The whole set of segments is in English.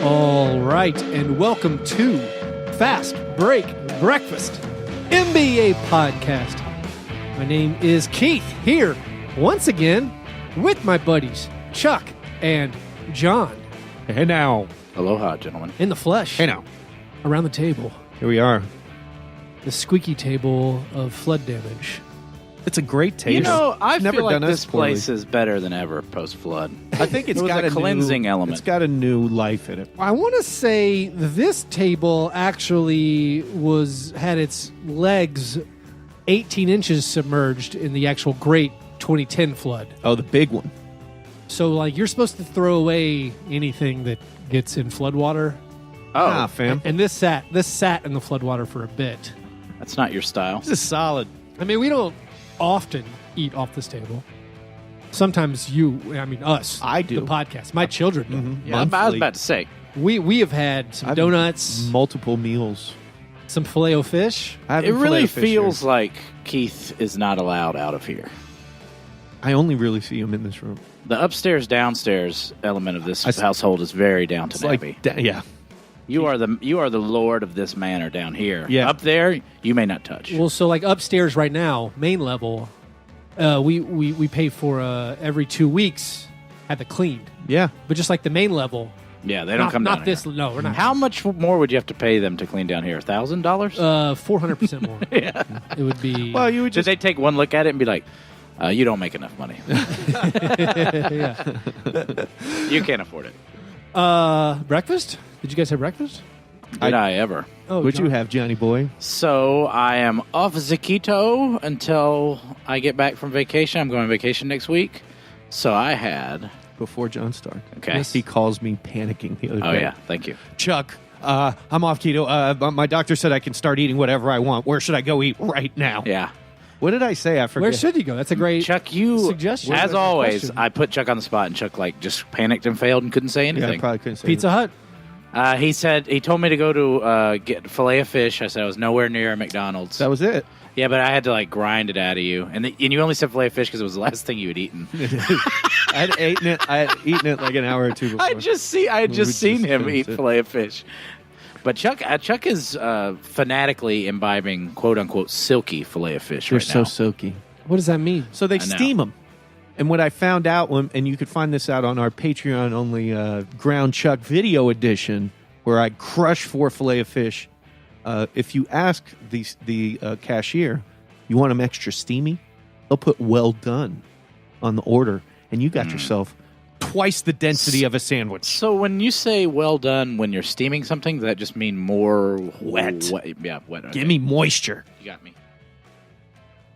All right, and welcome to Fast Break Breakfast, NBA podcast. My name is Keith, here once again with my buddies Chuck and John. Hey now. Aloha, gentlemen. In the flesh. Hey now. Around the table. Here we are. The squeaky table of flood damage. It's a great taste. You know, I never feel like done this poorly. place is better than ever post-flood. I think it's It was got a cleansing element. It's got a new life in it. I want to say this table actually had its legs 18 inches submerged in the actual great 2010 flood. Oh, the big one. So, like, you're supposed to throw away anything that gets in floodwater. Oh, Ah, fam. And this sat in the floodwater for a bit. that's not your style. This is solid. I mean, we don't often eat off this table. Sometimes us. I do. The podcast. My children do. Mhm. Yeah, I was Monthly. about to say. We have had some I've- donuts, Multiple meals. some filet-o-fish. I haven't It really filet-o-fish feels here. like Keith is not allowed out of here. I only really see him in this room. The upstairs-downstairs element of this I s- household is very Downton It's Abbey. like, yeah. You are the lord of this manor down here. Yeah. Up there, you may not touch. Well, so like upstairs right now, main level, we pay for every 2 weeks have it cleaned. Yeah. But just like the main level, yeah, they don't come down not this. here. No, we're not. How much more would you have to pay them to clean down here? $1,000? 400% more. Yeah. It would be. Well, you would Did just... they take one look at it and be like, you don't make enough money. yeah. You can't afford it. Breakfast? Did you guys have breakfast? Did I ever? Oh, What'd you John. have, Johnny boy? So I am off Ziquito until I get back from vacation. I'm going on vacation next week. So I had... Before John started. Okay. He calls me panicking the other Oh, day. yeah. Thank you. Chuck, I'm off keto. But my doctor said I can start eating whatever I want. Where should I go eat right now? Yeah. What did I say? I forget. Where should you go? That's a great Chuck, you... suggestion. As That's a always, question. I put Chuck on the spot, and Chuck just panicked and failed and couldn't say Yeah, I anything. probably couldn't say Pizza Hut. He told me to go to get filet of fish. I said I was nowhere near a McDonald's. That was it. Yeah, but I had to grind it out of you, and you only said filet of fish because it was the last thing you had eaten. I had eaten it like an hour or two before. I had just seen him finished eat it. filet of fish. But Chuck is fanatically imbibing quote unquote silky filet of fish They're right so now. silky. What does that mean? So they I know. steam them. And what I found out, and you could find this out on our Patreon only Ground Chuck video edition, where I crush 4 filet of fish. If you ask the cashier, you want them extra steamy, they'll put well done on the order, and you got yourself twice the density of a sandwich. So when you say well done when you're steaming something, does that just mean more Wet. Yeah, wet. Okay. Give me moisture. You got me.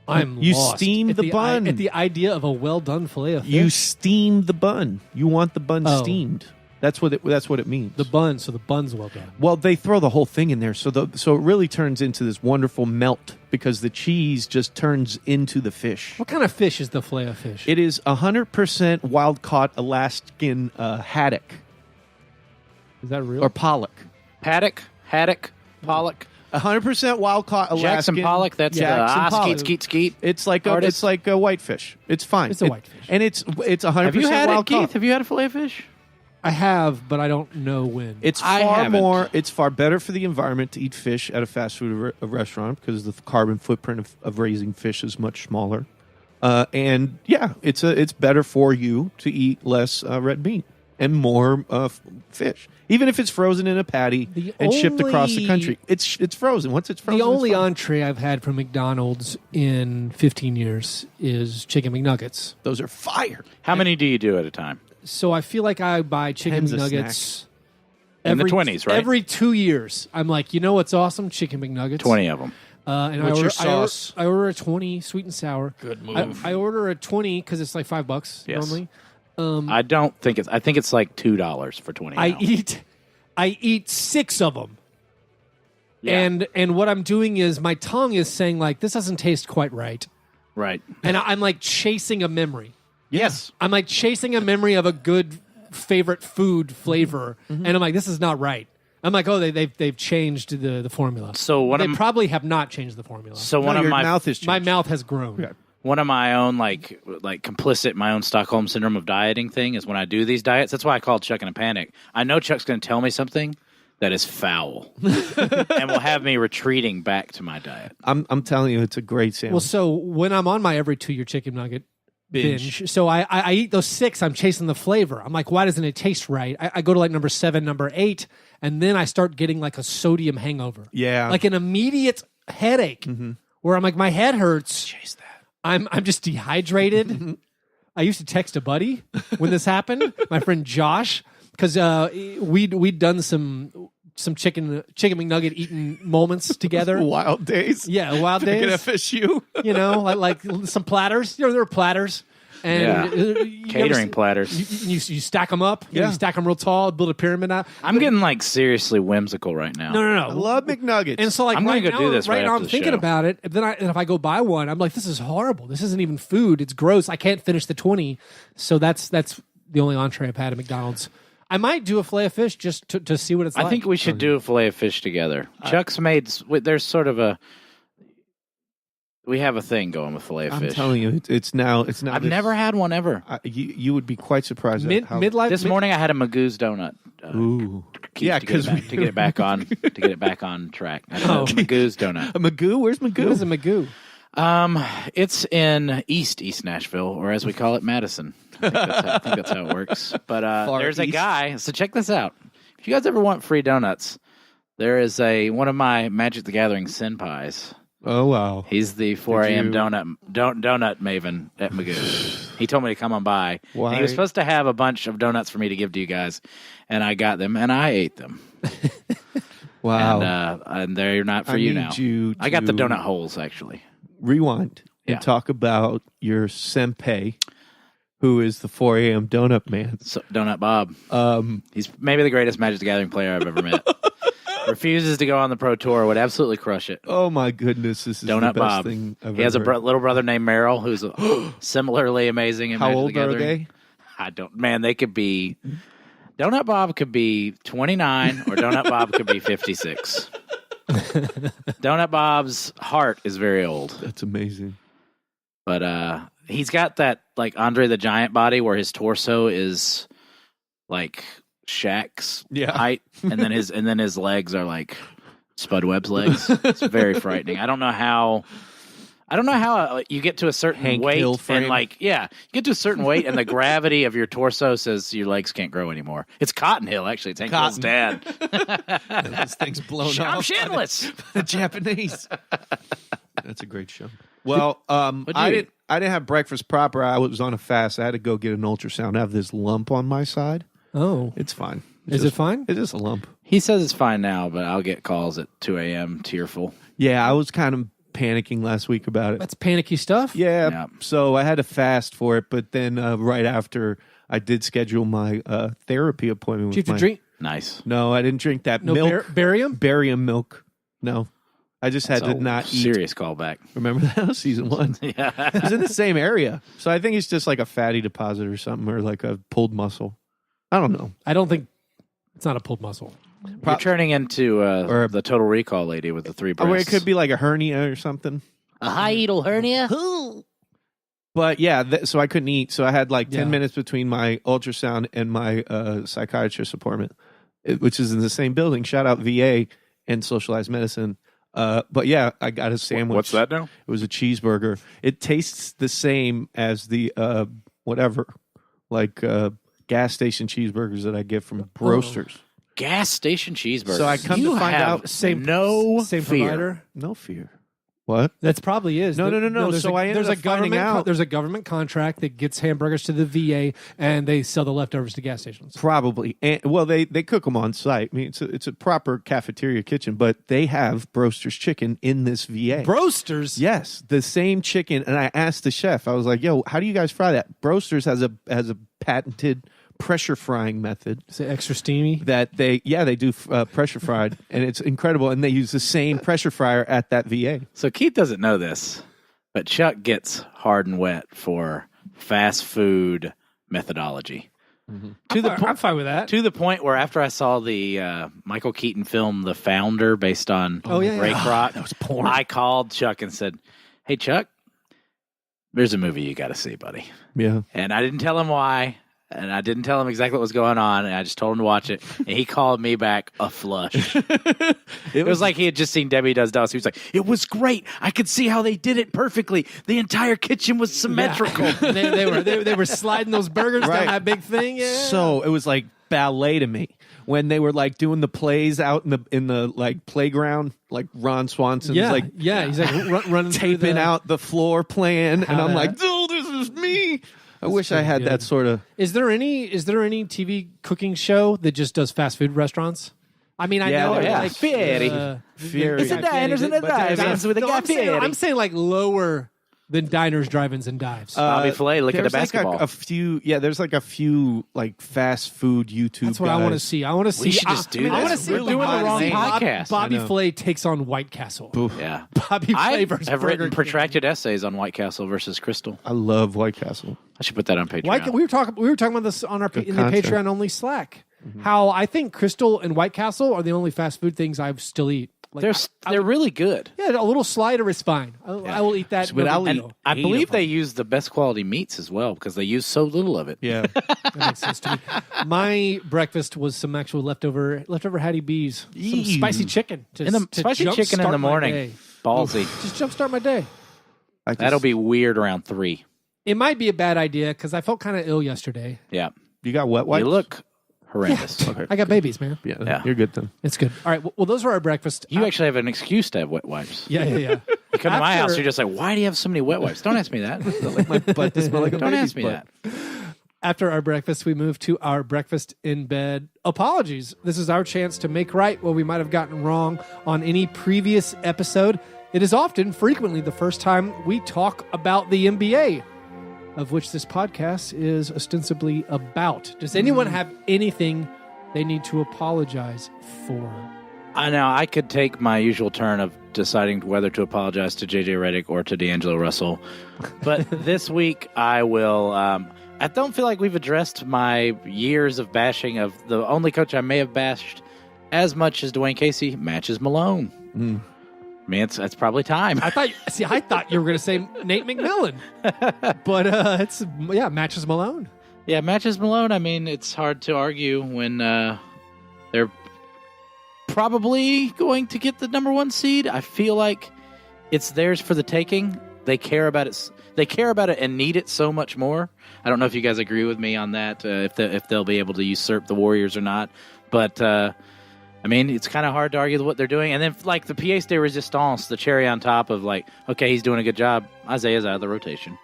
I'm You lost steam at the bun. At the idea of a well done filet of fish. You steam the bun. You want the bun Oh. steamed. That's what it means. the bun, so the bun's well done. Well, they throw the whole thing in there, so it really turns into this wonderful melt because the cheese just turns into the fish. What kind of fish is the filet of fish? It is 100% wild-caught Alaskan haddock Is that real? or pollock. Haddock, pollock, 100% wild-caught Alaskan. Jackson pollock. That's Jackson pollock. skeet. It's like Artist. a whitefish. It's fine. It's a whitefish. and it's 100% Have you had it, wild-caught. Keith? Have you had a filet of fish? I have, but I don't know when. It's I far haven't. more. It's far better for the environment to eat fish at a fast food restaurant because the carbon footprint of raising fish is much smaller. And yeah, it's better for you to eat less red meat and more fish, even if it's frozen in a patty and shipped across the country. It's frozen. Once it's frozen, The only it's fine. entree I've had from McDonald's in 15 years is chicken McNuggets. Those are fire. How many do you do at a time? So I feel like I buy chicken Tens of McNuggets In the 20s, right? Every 2 years. I'm like, you know what's awesome? Chicken McNuggets. 20 of them. And What's I your order, sauce? I order a 20 sweet and sour. Good move. I order a 20 because it's like $5 Yes. normally. I don't think it's. I think it's like $2 for 20. I now. eat 6 of them. Yeah. And what I'm doing is my tongue is saying like this doesn't taste quite right, right. and I'm like chasing a memory. Yes. I'm like chasing a memory of a good favorite food flavor, and I'm like, this is not right. I'm like, oh, they've changed the formula. So one they of probably have not changed the formula. so No, one of your my mouth is my changed. mouth has grown. Yeah. one of my own like complicit, my own Stockholm syndrome of dieting thing is when I do these diets. That's why I call Chuck in a panic. I know Chuck's going to tell me something that is foul and will have me retreating back to my diet. I'm telling you, it's a great sandwich. Well, so when I'm on my every 2-year chicken nugget binge, so I eat those 6, I'm chasing the flavor. I'm like, why doesn't it taste right? I go to like number 7, number 8, and then I start getting like a sodium hangover. Yeah. Like an immediate headache where I'm like, my head hurts. Chase that. I'm just dehydrated. I used to text a buddy when this happened, my friend Josh, because we'd done some chicken McNugget eating moments together. Wild days. Yeah, wild days. At FSU. You know, like some platters. You know, there were platters. And catering platters. You stack them up. You know, you stack them real tall, build a pyramid out. I'm getting like seriously whimsical right now. No. I love McNuggets. And so like I'm gonna go do this right right now after I'm the thinking show. about it. And then if I go buy one, I'm like, this is horrible. This isn't even food. It's gross. I can't finish the 20. So that's the only entree I've had at McDonald's. I might do a fillet of fish just to see what it's like. I think we should do a fillet of fish together. Chuck's made. There's sort of a. We have a thing going with fillet of I'm fish. telling you, it's now. I've never had one ever. You would be quite surprised at how midlife. This morning I had a Magoo's donut. Ooh. To get it back on track. I had a Magoo's donut. A Magoo? Where's Magoo? What is a Magoo? It's in East Nashville, or as we call it, Madison. I think that's how it works. But there's a guy. So check this out. If you guys ever want free donuts, there is one of my Magic the Gathering senpais. Oh wow! He's the 4 a.m. donut maven at Magoo's. He told me to come on by. Why? And he was supposed to have a bunch of donuts for me to give to you guys, and I got them and I ate them. Wow! And they're not for you now. I got the donut holes actually. Rewind and Yeah. talk about your senpai, who is the 4 a.m. donut man. So, Donut Bob. He's maybe the greatest Magic the Gathering player I've ever met. Refuses to go on the pro tour. Would absolutely crush it. Oh my goodness, this is Donut the best Bob. thing I've He has a ever heard. little brother named Merrill, who's similarly amazing. In How Magic old the Gathering. are they? I don't. Man, they could be. Donut Bob could be 29, or Donut Bob could be 56. Donut Bob's heart is very old, That's amazing. but he's got that like Andre the Giant body where his torso is like Shaq's height, and then his legs are like Spud Webb's legs. It's very frightening. I don't know how you get to a certain Hank weight Hill frame. and you get to a certain weight and the gravity of your torso says your legs can't grow anymore. It's Cotton Hill, actually. It's Hank Hill's dad. This thing's blown I'm off. shinless. The Japanese. That's a great show. Well, What'd I you didn't have breakfast proper. I was on a fast. I had to go get an ultrasound. I have this lump on my side. Oh, It's fine. is it fine? It's just a lump. He says it's fine now, but I'll get calls at 2 a.m. tearful. Yeah, I was kind of panicking last week about it. That's panicky stuff. Yeah, Yeah. so I had to fast for it, but then right after I did schedule my therapy appointment. Did you with have to my- drink? Nice. No, I didn't drink that No milk. barium? Barium milk. No, I just had That's to a not eat. serious callback. Remember that season 1? Yeah. It's in the same area, so I think it's just like a fatty deposit or something, or like a pulled muscle. I don't know. I don't think it's not a pulled muscle. You're turning into Or- the Total Recall lady with the 3 breasts. Or it could be like a hernia or something. a hiatal hernia. But yeah, so I couldn't eat. So I had like 10 Yeah. minutes between my ultrasound and my psychiatrist appointment, which is in the same building. Shout out VA and socialized medicine. But yeah, I got a sandwich. What's that now? It was a cheeseburger. It tastes the same as the gas station cheeseburgers that I get from Roasters. Gas station cheeseburgers. So I come You to find have out- Same no same fear. provider. No fear. What? That's probably is. No. There's So I ended there's up a finding government out. there's a government contract that gets hamburgers to the VA, and they sell the leftovers to gas stations. Probably. And, well, they cook them on site. I mean, it's a proper cafeteria kitchen, but they have Roasters chicken in this VA. Roasters. Yes, the same chicken. And I asked the chef, I was like, yo, how do you guys fry that? Roasters has a patented pressure frying method Is it extra steamy? that they do pressure fried, and it's incredible. And they use the same pressure fryer at that VA. So Keith doesn't know this, but Chuck gets hard and wet for fast food methodology. I'm fine with that. To the point where after I saw the Michael Keaton film The Founder based on Oh, yeah, Ray yeah. Kroc, That was porn. I called Chuck and said, "Hey Chuck, there's a movie you got to see, buddy. Yeah. And I didn't tell him why. And I didn't tell him exactly what was going on, and I just told him to watch it. And he called me back a flush. It was like he had just seen Debbie Does Dallas. He was like, "It was great. I could see how they did it perfectly. The entire kitchen was symmetrical." Yeah. they were sliding those burgers down that big thing. Yeah. So it was like ballet to me when they were like doing the plays out in the like playground, like Ron Swanson's he's like running taping out the floor plan, and I'm like, "Oh, this is me." I wish I had that sort of. Is there any TV cooking show that just does fast food restaurants? I mean, I know like Fieri. It's a diners and a drive-ins with a guy Fieri. I'm saying like lower than diners, drive-ins, and dives. Bobby Flay, look at the basketball. Like a few, there's like a few like fast food YouTube. That's what guys. I want to see. I want to see. We should just do that. I want to see. We're doing the wrong podcast. Bobby Flay takes on White Castle. Oof. Yeah, Bobby Flay versus I've Burger written King. protracted essays on White Castle versus Crystal. I love White Castle. I should put that on Patreon. We were talking about this on the Patreon only Slack. Mm-hmm. How I think Crystal and White Castle are the only fast food things I still eat. Like, they're really good. Yeah, a little slider is fine. I will eat that. And I believe they use the best quality meats as well because they use so little of it. Yeah, that makes sense to me. My breakfast was some actual leftover Hattie B's, some spicy chicken. Spicy chicken in the morning, ballsy. Just jumpstart my day. That'll be weird around 3. It might be a bad idea because I felt kind of ill yesterday. Yeah, you got wet wipes. You look horrendous. Yeah. Okay. I got babies, man. Yeah, you're good then. It's good. All right. Well, those are our breakfast. You actually have an excuse to have wet wipes. Yeah. You come to my house, you're just like, why do you have so many wet wipes? Don't ask me that. Like my butt to smell like a Don't baby's ask me butt. that. After our breakfast, we move to our breakfast in bed apologies. This is our chance to make right what we might have gotten wrong on any previous episode. It is frequently the first time we talk about the NBA, of which this podcast is ostensibly about. Does anyone have anything they need to apologize for? I know I could take my usual turn of deciding whether to apologize to JJ Redick or to D'Angelo Russell, but this week I will. I don't feel like we've addressed my years of bashing of the only coach I may have bashed as much as Dwayne Casey, Matches Malone. Man, that's probably time. I thought you were going to say Nate McMillan, but it's Matches Malone. Yeah, Matches Malone. I mean, it's hard to argue when they're probably going to get the number 1 seed. I feel like it's theirs for the taking. They care about it. They care about it and need it so much more. I don't know if you guys agree with me on that. If they'll be able to usurp the Warriors or not, but. I mean, it's kind of hard to argue what they're doing. And then, like, the pièce de résistance, the cherry on top of, like, okay, he's doing a good job. Isaiah's out of the rotation.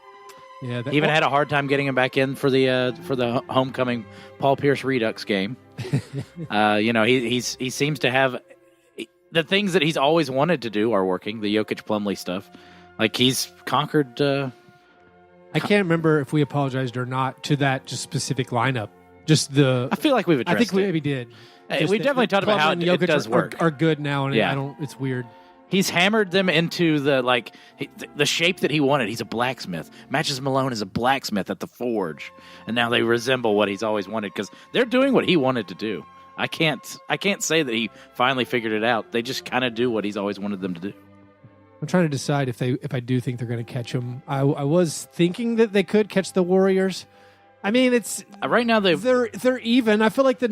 Yeah, he even had a hard time getting him back in for the homecoming Paul Pierce Redux game. He seems to have the things that he's always wanted to do are working. The Jokic Plumlee stuff, like he's conquered. I can't remember if we apologized or not to that just specific lineup. I feel like we've addressed. I think we maybe did. We definitely talked about how it does work. Are good now, and it's weird. He's hammered them into the shape that he wanted. He's a blacksmith. Matches Malone is a blacksmith at the forge, and now they resemble what he's always wanted because they're doing what he wanted to do. I can't say that he finally figured it out. They just kind of do what he's always wanted them to do. I'm trying to decide if I do think they're going to catch him. I was thinking that they could catch the Warriors. I mean, it's right now they're even. I feel like the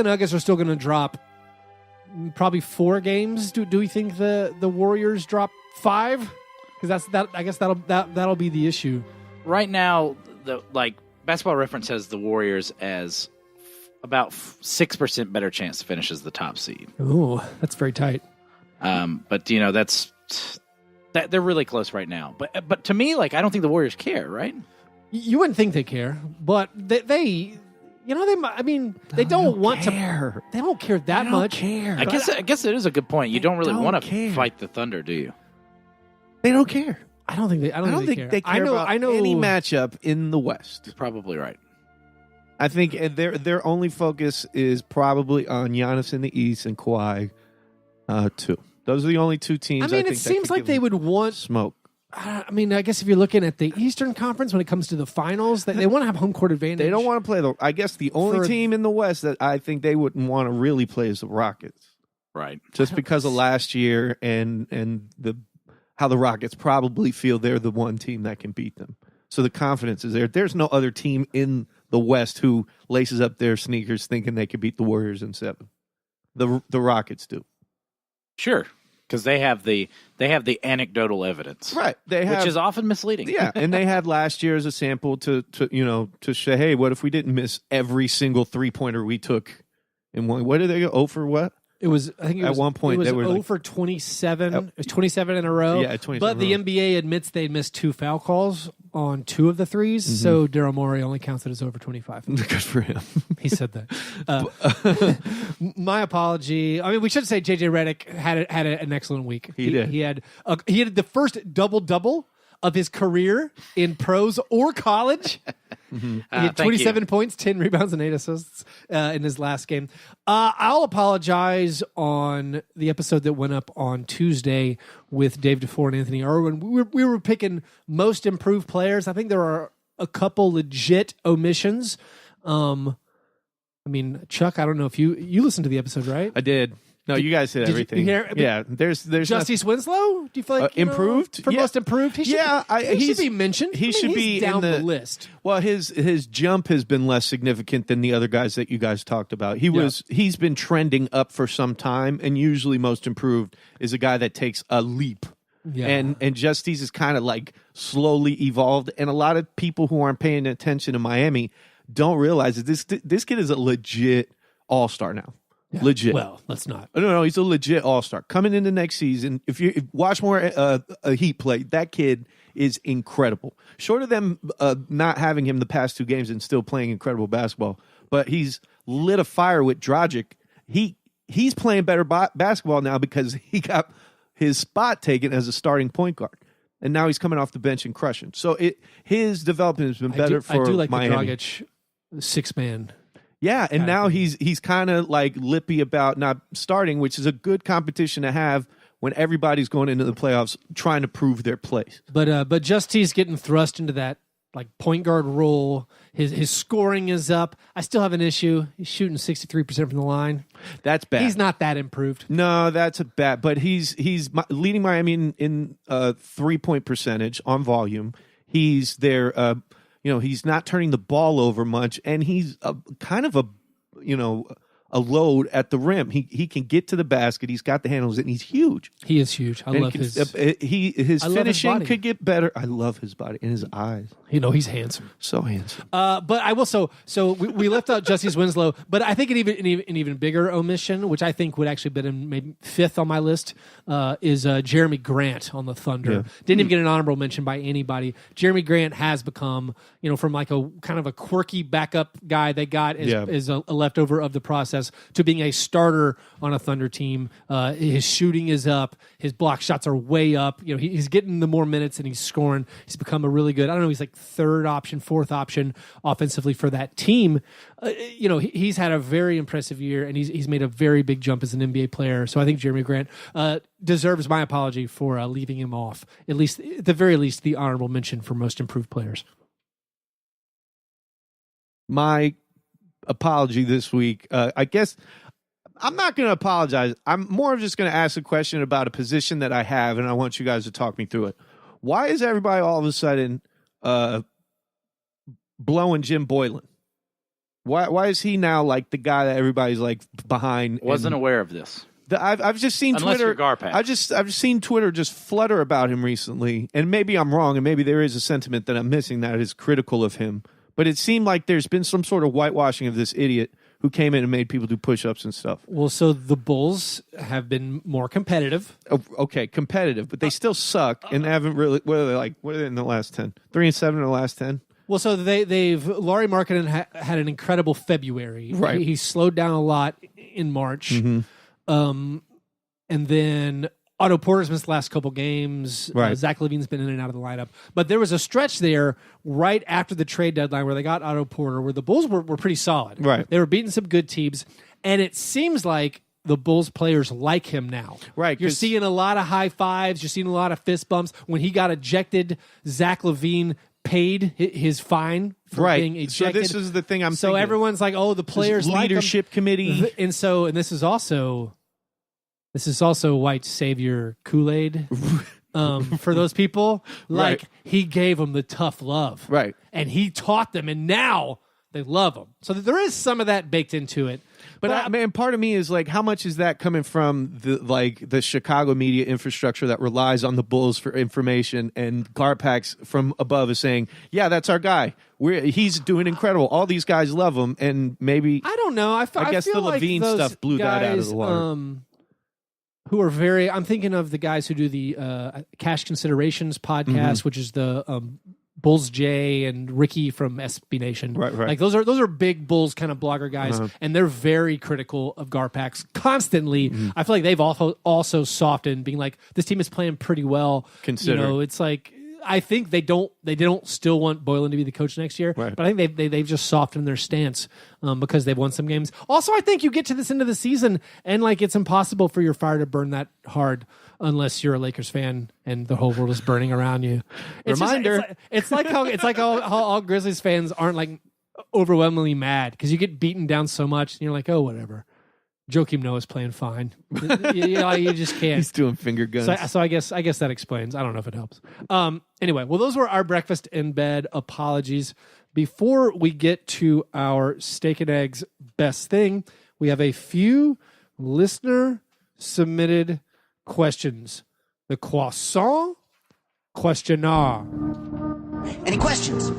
Nuggets are still going to drop probably 4 games. Do we think the Warriors drop 5? Because I guess that'll be the issue. Right now, Basketball Reference has the Warriors as about 6% better chance to finish as the top seed. Ooh, that's very tight. But that they're really close right now. But to me, I don't think the Warriors care, right? You wouldn't think they care, but they don't want to. They don't care that much. Care. I guess it is a good point. You don't really want to fight the Thunder, do you? They don't care. I don't think they care. They care about any matchup in the West. You're probably right. I think their only focus is probably on Giannis in the East and Kawhi, too. Those are the only 2 teams. I mean, it seems like they would want smoke. I mean, I guess if you're looking at the Eastern Conference when it comes to the finals, they want to have home court advantage. They don't want to play I guess the only team in the West that I think they wouldn't want to really play is the Rockets. Right. Just because of last year and how the Rockets probably feel they're the one team that can beat them. So the confidence is there. There's no other team in the West who laces up their sneakers thinking they could beat the Warriors in 7. The Rockets do. Sure. Because they have the anecdotal evidence, right? Which is often misleading. Yeah, and they had last year as a sample to say, hey, what if we didn't miss every single 3-pointer we took in one? What did they go? 0 for what? It was. I think at one point it was they were 0 for 27. It was 27 in a row. Yeah, 27. But the NBA admits they missed 2 foul calls on 2 of the threes, so Daryl Morey only counts it as over 25. Good for him. He said that. My apology. I mean, we should say JJ Redick had an excellent week. He did. He had the first double of his career in pros or college. He had 27 points, 10 rebounds, and 8 assists in his last game. I'll apologize on the episode that went up on Tuesday with Dave DeFore and Anthony Irwin. We were picking most improved players. I think there are a couple legit omissions. I mean, Chuck, I don't know if you listened to the episode, right? I did. No, you guys did everything. Yeah, there's Justice Winslow. Do you feel like improved for most improved? He should be mentioned. He should be down in the list. Well, his jump has been less significant than the other guys that you guys talked about. He's been trending up for some time, and usually most improved is a guy that takes a leap. Yeah. And Justice is kind of like slowly evolved, and a lot of people who aren't paying attention to Miami don't realize that this kid is a legit all-star now. Yeah. Legit. Well, let's not. No, he's a legit all-star. Coming into next season, if you watch more Heat play, that kid is incredible. Short of them not having him the past 2 games and still playing incredible basketball, but he's lit a fire with Dragic. He's playing better basketball now because he got his spot taken as a starting point guard. And now he's coming off the bench and crushing. So his development has been better for Miami. I do like Miami. The Dragic 6-man. Yeah, and now he's kind of like lippy about not starting, which is a good competition to have when everybody's going into the playoffs trying to prove their place. But Justice getting thrust into that like point guard role, his scoring is up. I still have an issue. He's shooting 63% from the line. That's bad. He's not that improved. No, that's a bad. But he's leading Miami in 3-point percentage on volume. He's there. He's not turning the ball over much, and he's kind of a load at the rim. He can get to the basket. He's got the handles, and he's huge. He is huge. I love his finishing could get better. I love his body and his eyes. He's handsome. So handsome. But I will. So we left out Justice Winslow, but I think an even bigger omission, which I think would actually be maybe 5th on my list, is Jeremy Grant on the Thunder. Yeah. Didn't even get an honorable mention by anybody. Jeremy Grant has become, from like a kind of a quirky backup guy they got as a leftover of the process to being a starter on a Thunder team. His shooting is up. His block shots are way up. He's getting the more minutes and he's scoring. He's become a really good, I don't know, he's like 3rd option, 4th option offensively for that team. He's had a very impressive year and he's made a very big jump as an NBA player. So I think Jeremy Grant deserves my apology for leaving him off, at the very least, the honorable mention for most improved players. My apology this week, I guess I'm not going to apologize. I'm more just going to ask a question about a position that I have, and I want you guys to talk me through it. Why is everybody all of a sudden blowing Jim Boylan? Why is he now like the guy that everybody's like behind? Wasn't aware of this. I've just seen Twitter. I've just seen Twitter just flutter about him recently, and maybe I'm wrong, and maybe there is a sentiment that I'm missing that is critical of him. But it seemed like there's been some sort of whitewashing of this idiot who came in and made people do push-ups and stuff. Well, so the Bulls have been more competitive. Oh, okay, competitive, but they still suck and haven't really. What are they like? What are they in the last 10? 3-7 in the last 10. Well, so they've Lauri Markkanen had an incredible February. Right, he slowed down a lot in March, and then Otto Porter's missed the last couple games. Right. Zach LaVine's been in and out of the lineup. But there was a stretch there right after the trade deadline where they got Otto Porter, where the Bulls were pretty solid. Right. They were beating some good teams. And it seems like the Bulls players like him now. Right. You're seeing a lot of high fives. You're seeing a lot of fist bumps. When he got ejected, Zach LaVine paid his fine for being ejected. So this is the thing I'm So thinking. Everyone's like, oh, the players like him. Leadership committee. And this is also white savior Kool-Aid. for those people. Like Right. he gave them the tough love, Right. and he taught them, and now they love him. So there is some of that baked into it. But man, part of me is like, how much is that coming from the Chicago media infrastructure that relies on the Bulls for information, and Garpax from above is saying, "Yeah, that's our guy. He's doing incredible. All these guys love him." And maybe I don't know. I guess feel the like Levine those stuff blew that out of the water. Who are very? I'm thinking of the guys who do the Cash Considerations podcast, which is the Bulls J and Ricky from SB Nation. Right. Like those are big Bulls kind of blogger guys, and they're very critical of Garpax constantly. I feel like they've also softened, being like, this team is playing pretty well. Consider. It's like, I think they don't still want Boylan to be the coach next year, Right. but I think they've just softened their stance because they've won some games. Also, I think you get to this end of the season and like it's impossible for your fire to burn that hard unless you're a Lakers fan and the whole world is burning around you. Reminder. It's like how all Grizzlies fans aren't like overwhelmingly mad because you get beaten down so much and you're like, oh, whatever. Joakim Noah's playing fine. You just can't. he's doing finger guns. So I guess that explains. I don't know if it helps. Anyway, well, those were our breakfast in bed apologies. Before we get to our steak and eggs best thing, we have a few listener submitted questions. The croissant questionnaire. Any questions?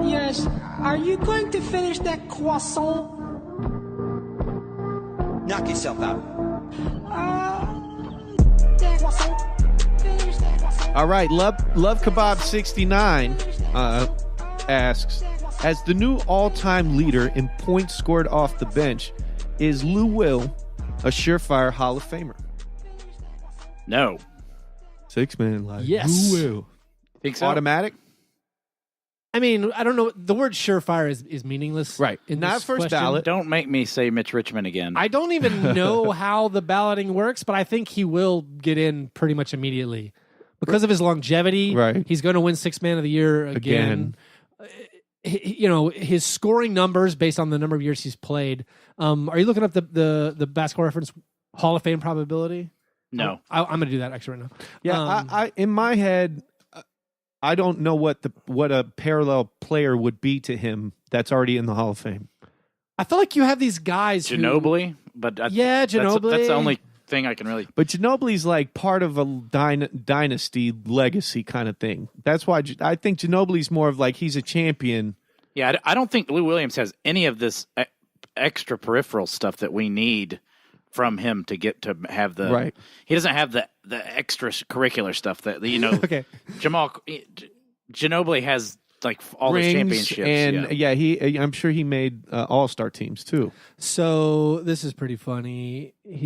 Yes. Are you going to finish that croissant? Knock yourself out. That croissant. Finish that croissant. All right, Love Kebab 69 asks, as the new all-time leader in points scored off the bench, is Lou Will a surefire Hall of Famer? No. Six-man live. Yes. Lou Will. Think so? Automatic? I mean, I don't know. The word surefire is meaningless. Right. In Not this first question. ballot. Don't make me say Mitch Richmond again. I don't even know how the balloting works, but I think he will get in pretty much immediately because of his longevity. Right. He's going to win Sixth Man of the Year again. His scoring numbers based on the number of years he's played. Are you looking up the Basketball Reference Hall of Fame probability? No. I'm going to do that actually right now. Yeah, I in my head, I don't know what a parallel player would be to him that's already in the Hall of Fame. I feel like you have these guys Ginobili, but Ginobili. That's the only thing I can really. But Ginobili's like part of a dynasty legacy kind of thing. That's why I think Ginobili's more of like he's a champion. Yeah, I don't think Lou Williams has any of this extra peripheral stuff that we need from him to get to have the. Right. He doesn't have the extracurricular stuff that Okay. Ginobili has like all Rings, those championships, and I'm sure he made all-star teams too. So this is pretty funny. So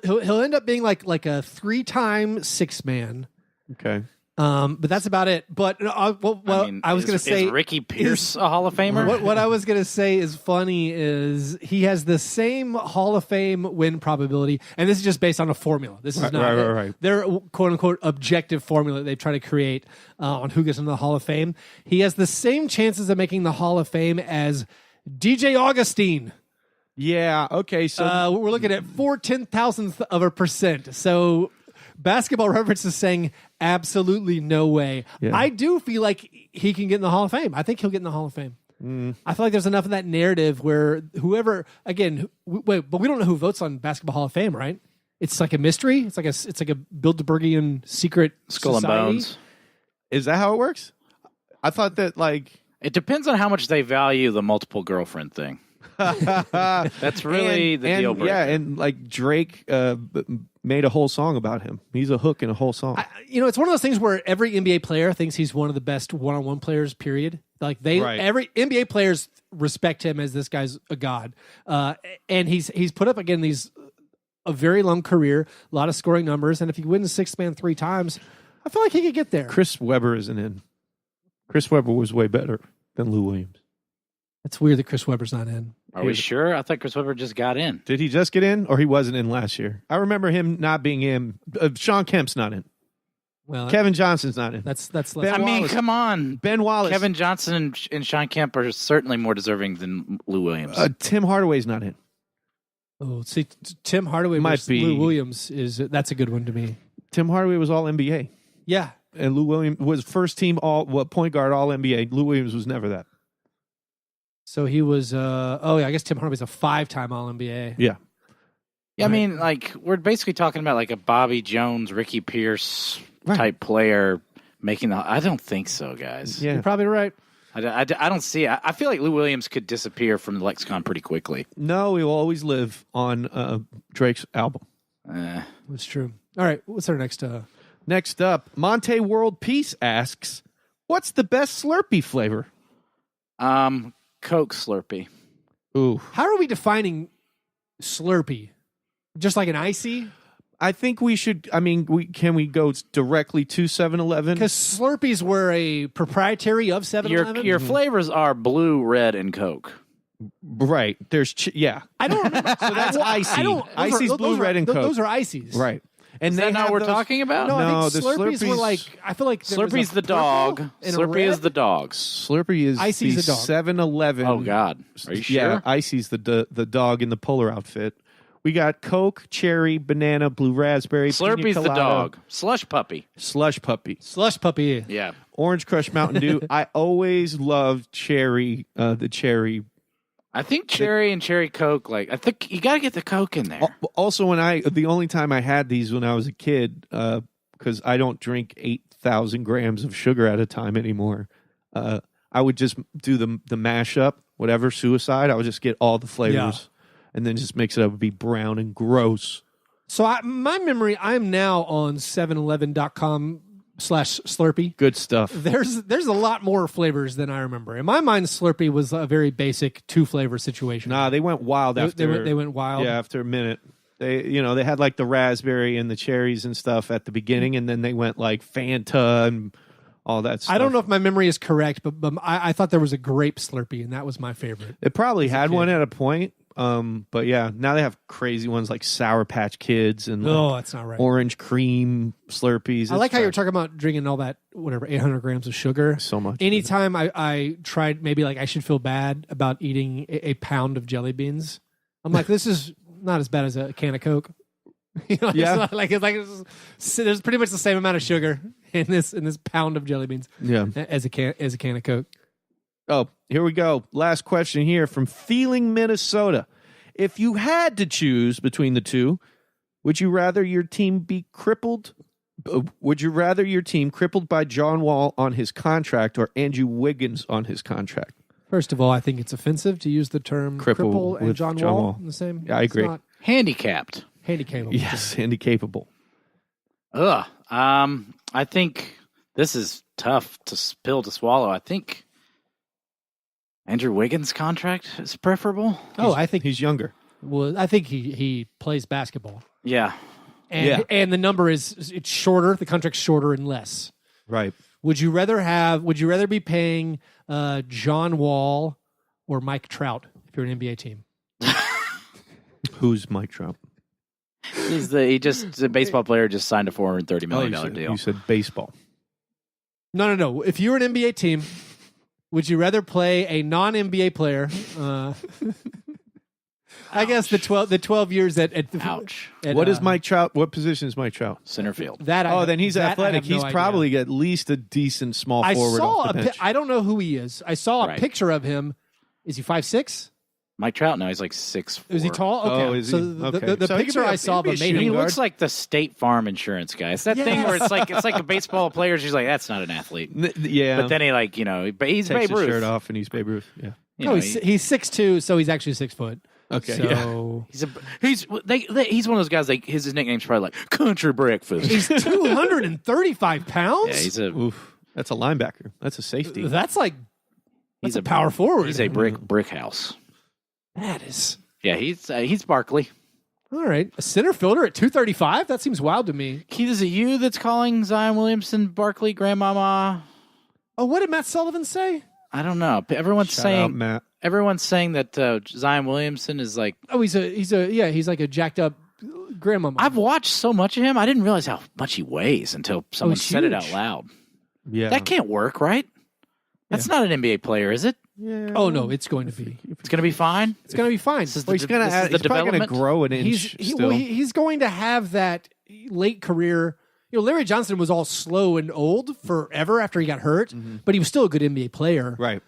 he'll end up being like a 3-time six man. Okay. But that's about it. But I was going to say, is Ricky Pierce a Hall of Famer? What I was going to say is funny is he has the same Hall of Fame win probability, and this is just based on a formula. This is not right. their quote unquote objective formula that they try to create on who gets into the Hall of Fame. He has the same chances of making the Hall of Fame as DJ Augustine. Yeah. Okay. So We're looking at 4/10,000%. So Basketball Reference is saying absolutely no way. Yeah. I do feel like he can get in the Hall of Fame. I think he'll get in the Hall of Fame. I feel like there's enough of that narrative where whoever, again, but we don't know who votes on Basketball Hall of Fame, right? It's like a mystery. It's like a Bilderbergian secret Skull society. and Bones. is that how it works? I thought that like It depends on how much they value the multiple girlfriend thing. That's really the deal breaker. Yeah, and like Drake made a whole song about him. He's a hook in a whole song. It's one of those things where every NBA player thinks he's one of the best one-on-one players, period. Like every NBA players respect him as this guy's a god. And he's put up again a very long career, a lot of scoring numbers, and if he wins sixth man 3 times, I feel like he could get there. Chris Webber isn't in. Chris Webber was way better than Lou Williams. It's weird that Chris Webber's not in. Are we sure? I thought Chris Webber just got in. Did he just get in, or he wasn't in last year? I remember him not being in. Sean Kemp's not in. Well, Kevin Johnson's not in. that's Ben Wallace. Come on. Ben Wallace. Kevin Johnson and Sean Kemp are certainly more deserving than Lou Williams. Tim Hardaway's not in. Oh, see, Tim Hardaway Might versus be. Lou Williams that's a good one to me. Tim Hardaway was all NBA. Yeah. And Lou Williams was first team point guard all NBA. Lou Williams was never that. So he was, I guess Tim Hardaway's a 5-time All-NBA. Yeah. Yeah, I mean, like, we're basically talking about like a Bobby Jones, Ricky Pierce type player making the. I don't think so, guys. You're probably right. I don't see it. I feel like Lou Williams could disappear from the lexicon pretty quickly. No, he will always live on Drake's album. That's true. All right, what's our next? Next up, Monte World Peace asks, what's the best Slurpee flavor? Coke Slurpee. Ooh. How are we defining Slurpee? Just like an icy? I think we should, can we go directly to 7-Eleven? Because Slurpees were a proprietary of 7-Eleven? Your flavors are blue, red, and Coke. Right. There's, I don't remember. So that's icy. Icy's blue, red, and Coke. Those are ices. Right. And Is that not what we're talking about? No, I think the Slurpees were like, I feel like there was Slurpee's a the dog. purple and a Slurpee red. is the dog. Slurpee is Icy's the a dog. 7-Eleven. Oh, God. Are you sure? Yeah, Icy's the dog in the polar outfit. We got Coke, cherry, banana, blue raspberry. Slurpee's pina the colada, dog. Slush puppy. Slush puppy. Slush puppy. Yeah. Orange Crush Mountain Dew. I always loved cherry, the cherry. I think cherry and cherry Coke, like, I think you got to get the Coke in there. Also, the only time I had these when I was a kid, because I don't drink 8,000 grams of sugar at a time anymore, I would just do the mashup, whatever, suicide. I would just get all the flavors and then just mix it up. It would be brown and gross. So my memory, I'm now on 7eleven.com/Slurpee. Good stuff. There's a lot more flavors than I remember. In my mind, Slurpee was a very basic 2-flavor situation. Nah, they went wild after. They went wild. Yeah, after a minute. They had like the raspberry and the cherries and stuff at the beginning, and then they went like Fanta and all that stuff. I don't know if my memory is correct, but I thought there was a grape Slurpee, and that was my favorite. It probably had one at a point. But yeah, now they have crazy ones like Sour Patch Kids and that's not right. orange cream Slurpees. I like how you're talking about drinking all that, 800 grams of sugar. So much. Anytime I tried, maybe like I should feel bad about eating a pound of jelly beans. I'm like, this is not as bad as a can of Coke. Yeah. There's pretty much the same amount of sugar in this pound of jelly beans. Yeah. As a can of Coke. Oh, here we go. Last question here from Feeling Minnesota. If you had to choose between the two, would you rather your team be crippled? Would you rather your team crippled by John Wall on his contract or Andrew Wiggins on his contract? First of all, I think it's offensive to use the term cripple and with John Wall in the same. Yeah, I agree. It's not Handicapped. handicapable. Yes, handicapable. Ugh. I think this is tough pill to swallow. I think Andrew Wiggins' contract is preferable. I think He's younger. Well, I think he plays basketball. Yeah. And the number it's shorter. The contract's shorter and less. Right. Would you rather be paying John Wall or Mike Trout if you're an NBA team? Who's Mike Trout? He's a baseball player just signed a $430 million deal. You said baseball. No. If you're an NBA team, would you rather play a non-NBA player? I guess the 12 years at Ouch. What is Mike Trout? What position is Mike Trout? Center field. Then he's that athletic. I have no He's idea. probably at least a decent small forward off the bench. I don't know who he is. I saw a picture of him. Is he 5'6"? Mike Trout, no, he's like 6'4". Is he tall? Okay. Oh, is he? So Okay. the So he could picture be a- I saw of he'd him be a made shooting He him. guard. looks like the State Farm insurance guy. It's that thing where it's like a baseball player. She's like, that's not an athlete. Yeah. But then he's takes Babe his Ruth. shirt off and he's Babe Ruth. Yeah. You No, know, he's 6'2", so he's actually 6 foot. Okay. So he's one of those guys. Like his nickname's probably like Country Breakfast. he's 235 pounds. Yeah, he's a Oof. That's a linebacker. That's a safety. That's like he's a power forward. He's a brick house. That is Yeah, he's Barkley. all right. A center fielder at 235. That seems wild to me. Keith, is it you that's calling Zion Williamson Barkley grandmama? Oh, what did Matt Sullivan say? I don't know. Everyone's Shout saying out, Matt. Everyone's saying that Zion Williamson is like. Oh, he's like a jacked up grandmama. I've watched so much of him. I didn't realize how much he weighs until someone he's said it huge. out loud. Yeah. That can't work, right? That's not an NBA player, is it? Yeah. Oh no, it's going to be. It's going to be fine. It's going to be fine. He's probably going to grow an inch. He's going to have that late career. Larry Johnson was all slow and old forever after he got hurt, but he was still a good NBA player. Right.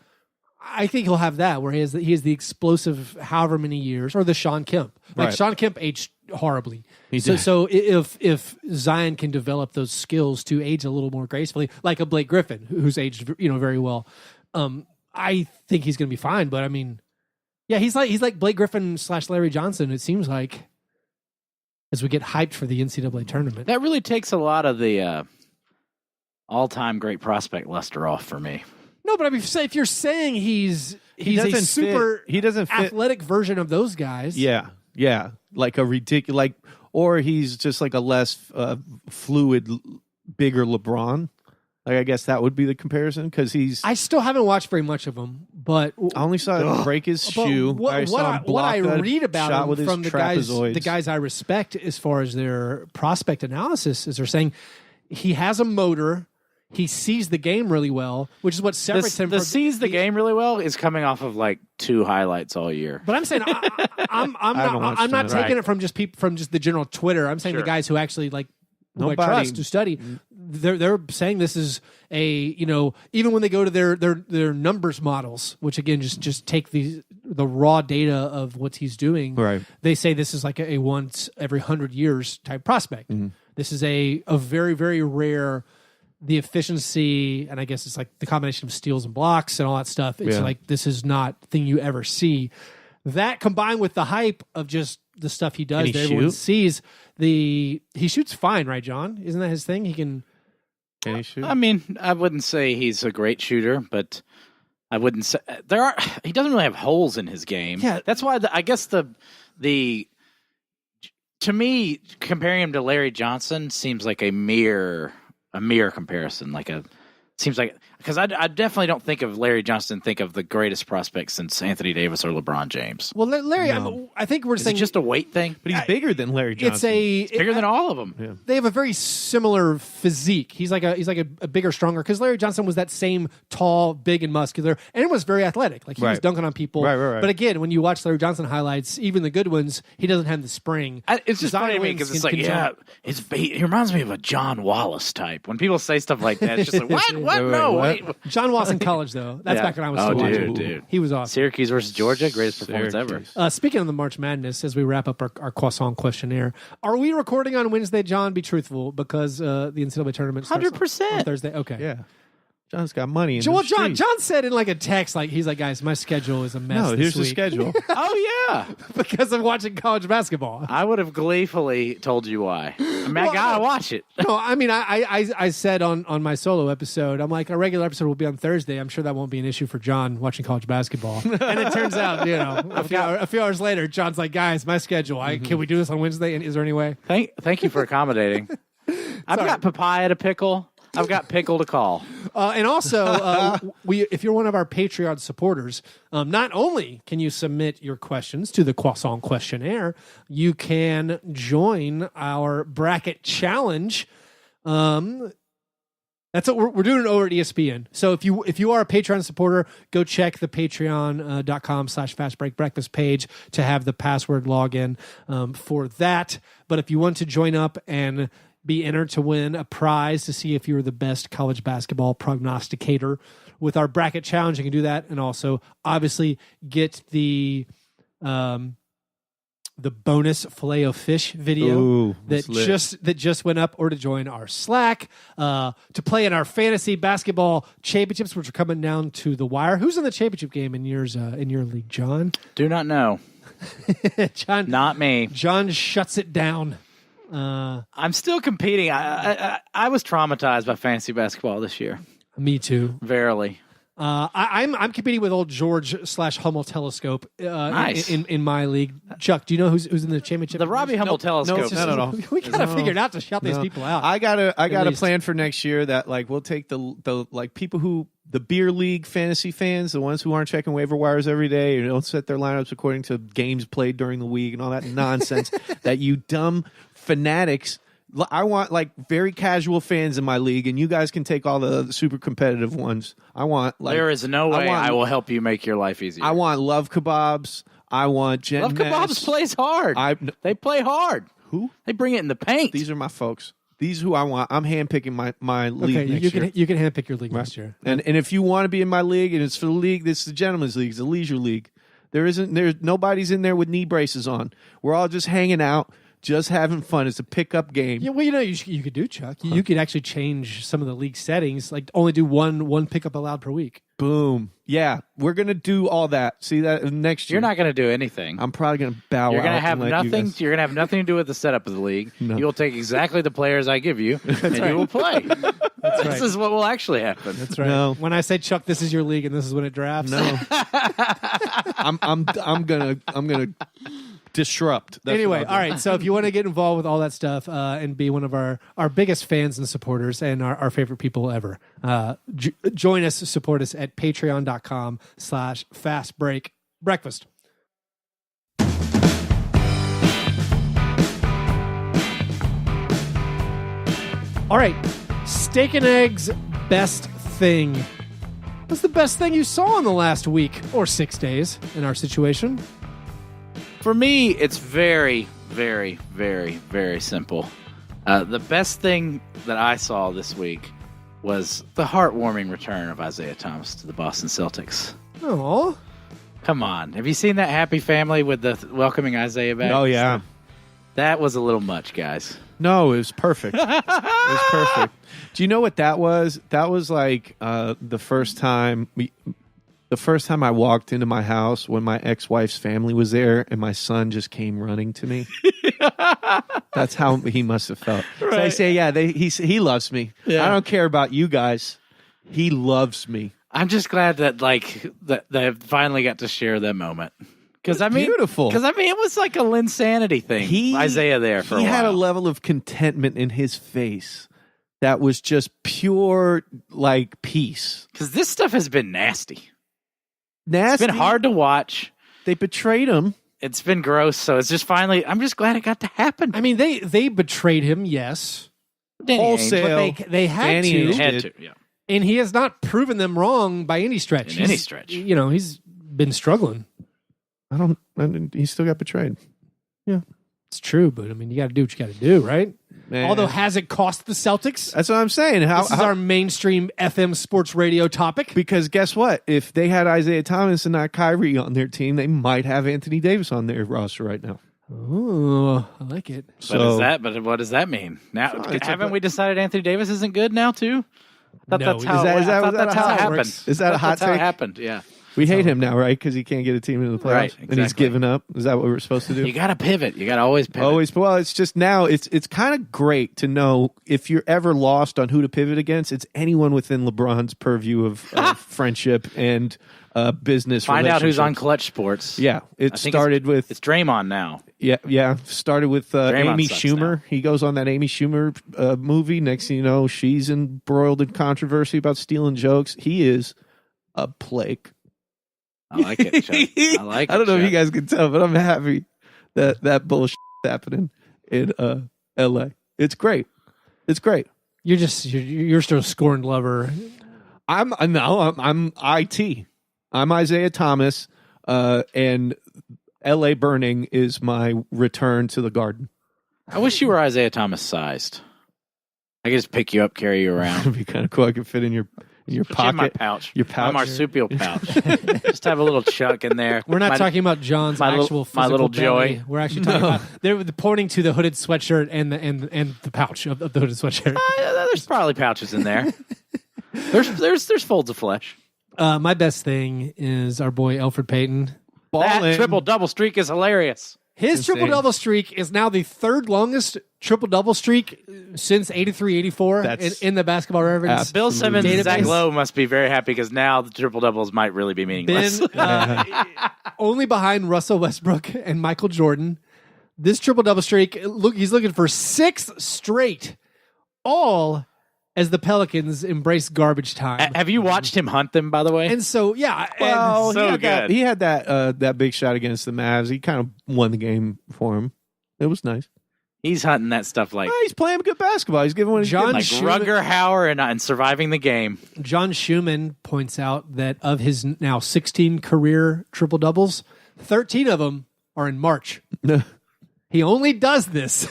I think he'll have that where he has the explosive however many years, or the Sean Kemp. Like Sean Kemp aged horribly. So if Zion can develop those skills to age a little more gracefully, like a Blake Griffin who's aged very well, I think he's going to be fine. But I mean, yeah, he's like Blake Griffin / Larry Johnson. It seems like as we get hyped for the NCAA tournament, that really takes a lot of the all-time great prospect luster off for me. No, but I mean, if you're saying he's a super athletic version of those guys, yeah, like a ridiculous, or he's just like a less fluid, bigger LeBron. Like, I guess that would be the comparison because I still haven't watched very much of him, but I only saw him break his shoe. What I read about him from the guys I respect as far as their prospect analysis is they're saying he has a motor. He sees the game really well, which is what separates him. Sees the game really well is coming off of like 2 highlights all year. But I'm saying I'm not taking it from just people from just the general Twitter. I'm saying the guys who actually who I trust to study. They're saying this is even when they go to their numbers models, which again just take the raw data of what he's doing. Right. They say this is like a once every 100 years type prospect. This is a very, very rare. The efficiency, and I guess it's like the combination of steals and blocks and all that stuff. It's like this is not a thing you ever see. That combined with the hype of just the stuff he does that everyone sees, he shoots fine, right, John? Isn't that his thing? Can he shoot? I mean, I wouldn't say he's a great shooter, but I wouldn't say he doesn't really have holes in his game. Yeah, that's why I guess the to me comparing him to Larry Johnson seems like a mere comparison, seems like, because I definitely don't think of Larry Johnson, think of the greatest prospect since Anthony Davis or LeBron James. Well, Larry, I think we're saying it's just a weight thing, but he's bigger than Larry Johnson. It's bigger than all of them. Yeah. They have a very similar physique. He's like a bigger, stronger. Because Larry Johnson was that same tall, big, and muscular, and it was very athletic. Like he was dunking on people. Right. But again, when you watch Larry Johnson highlights, even the good ones, he doesn't have the spring. It's just funny to me because it's like, he reminds me of a John Wallace type. When people say stuff like that, it's just like, what? Wait. John Wallace in college, though. That's back when I was still watching. Dude. He was awesome. Syracuse versus Georgia, greatest performance ever. Speaking of the March Madness, as we wrap up our croissant questionnaire, are we recording on Wednesday, John? Be truthful, because the NCAA tournament starts 100% on Thursday. Okay. Yeah. John's got money. John said in like a text, he's like, guys, my schedule is a mess. No, here's this the week. schedule. Oh yeah, because I'm watching college basketball. I would have gleefully told you why. I mean, I gotta watch it. No, I mean, I said on my solo episode, I'm like, a regular episode will be on Thursday. I'm sure that won't be an issue for John watching college basketball. And it turns out, a few hours later, John's like, guys, my schedule. Can we do this on Wednesday? And is there any way? Thank you for accommodating. I've got papaya to pickle. I've got pickle to call. And also, if you're one of our Patreon supporters, not only can you submit your questions to the Croissant Questionnaire, you can join our bracket challenge. That's what we're doing it over at ESPN. So if you are a Patreon supporter, go check the patreon.com/fastbreakbreakfast page to have the password login for that. But if you want to join up and be entered to win a prize to see if you're the best college basketball prognosticator with our bracket challenge, you can do that, and also obviously get the bonus Filet-O-Fish video that just went up, or to join our Slack to play in our fantasy basketball championships, which are coming down to the wire. Who's in the championship game in your league, John? Do not know. John, not me. John shuts it down. I'm still competing. I was traumatized by fantasy basketball this year. Me too. Verily. I'm competing with old George / Hummel Telescope nice. in my league. Chuck, do you know who's in the championship? The Robbie Hummel Telescope. No. We gotta figure it out to shout these people out. I got a plan for next year that we'll take the people who the beer league fantasy fans, the ones who aren't checking waiver wires every day and don't set their lineups according to games played during the week and all that nonsense that you dumb fanatics I want like very casual fans in my league, and you guys can take all the super competitive ones. I want like there is no way I will help you make your life easier. I want Love Kebabs. I want Jen Love Kebabs plays hard. They play hard. Who? They bring it in the paint. These are my folks. These who I want. I'm handpicking my league next year. You can handpick your league next year. And if you want to be in my league, and it's for the league, this is the gentleman's league, it's the leisure league. There's nobody's in there with knee braces on. We're all just hanging out, just having fun. It's a pickup game. Yeah, well, you could do, Chuck. You could actually change some of the league settings, like only do one pickup allowed per week. Boom. Yeah, we're gonna do all that. See that next year. You're not gonna do anything. I'm probably gonna bow out. You're gonna have nothing. You're gonna have nothing to do with the setup of the league. No. You will take exactly the players I give you, and you will play. This is what will actually happen. That's right. No. When I say, Chuck, this is your league, and this is when it drafts. No. I'm gonna disrupt. That's anyway, all right. So if you want to get involved with all that stuff and be one of our biggest fans and supporters and our favorite people ever, join us, support us at patreon.com/fastbreakbreakfast. All right. Steak and eggs, best thing. What's the best thing you saw in the last week or 6 days in our situation? For me, it's very, very, very, very simple. The best thing that I saw this week was the heartwarming return of Isaiah Thomas to the Boston Celtics. Oh, come on! Have you seen that happy family with the welcoming Isaiah back? Oh yeah, that was a little much, guys. No, it was perfect. It was perfect. Do you know what that was? That was like the first time I walked into my house when my ex-wife's family was there, and my son just came running to me. That's how he must have felt. Right. So I say, yeah, he loves me. Yeah. I don't care about you guys. He loves me. I'm just glad that they finally got to share that moment. Because beautiful. Because it was like a Linsanity thing. Isaiah there for a while. He had a level of contentment in his face that was just pure like peace. Because this stuff has been nasty. It's been hard to watch. They betrayed him. It's been gross. So it's just finally. I'm just glad it got to happen. I mean, they betrayed him. Yes, wholesale. But they had to. Yeah. And he has not proven them wrong by any stretch. You know, he's been struggling. He still got betrayed. Yeah, it's true. But I mean, you got to do what you got to do, right? Man. Although, has it cost the Celtics? That's what I'm saying. This is our mainstream FM sports radio topic. Because guess what? If they had Isaiah Thomas and not Kyrie on their team, they might have Anthony Davis on their roster right now. Oh, I like it. But what does that mean? Now, haven't we decided Anthony Davis isn't good now too? I thought that's how it happened. Is that a hot take? That's how it happened. Yeah. We hate him now, right? Because he can't get a team into the playoffs, right, exactly. And he's given up. Is that what we're supposed to do? You got to pivot. You got to always pivot. Well, it's just now. It's kind of great to know if you're ever lost on who to pivot against. It's anyone within LeBron's purview of friendship and business. Find out who's on Clutch Sports. Yeah, it's Draymond now. Yeah. Started with Amy Schumer. Now. He goes on that Amy Schumer movie. Next thing you know, she's embroiled in controversy about stealing jokes. He is a plague. I like it, Chuck. I don't know if you guys can tell, but I'm happy that bullshit happening in L.A. It's great. It's great. You're still a scorned lover. I'm IT. I'm Isaiah Thomas, and L.A. burning is my return to the garden. I wish you were Isaiah Thomas sized. I could just pick you up, carry you around. It'd be kind of cool. I could fit in your pocket. In my pouch. Your pouch. My marsupial pouch. Just have a little Chuck in there. We're not talking about John's actual physical my little belly. joy. We're actually talking about they're pointing to the hooded sweatshirt and the pouch of the hooded sweatshirt. There's probably pouches in there. There's folds of flesh. My best thing is our boy Elfrid Payton. That triple-double streak is hilarious. His triple-double streak is now the third longest triple-double streak since 83-84 in the basketball reference. Bill Simmons and Zach Lowe must be very happy because now the triple-doubles might really be meaningless. Only behind Russell Westbrook and Michael Jordan. This triple-double streak, he's looking for 6 straight, all as the Pelicans embrace garbage time. Have you watched him hunt them, by the way? And so, yeah. Well, good. He had that big shot against the Mavs. He kind of won the game for him. It was nice. He's hunting that stuff like he's playing good basketball. He's giving what he's John giving. Rugger Hauer and surviving the game. John Schumann points out that of his now 16 career triple doubles, 13 of them are in March. He only does this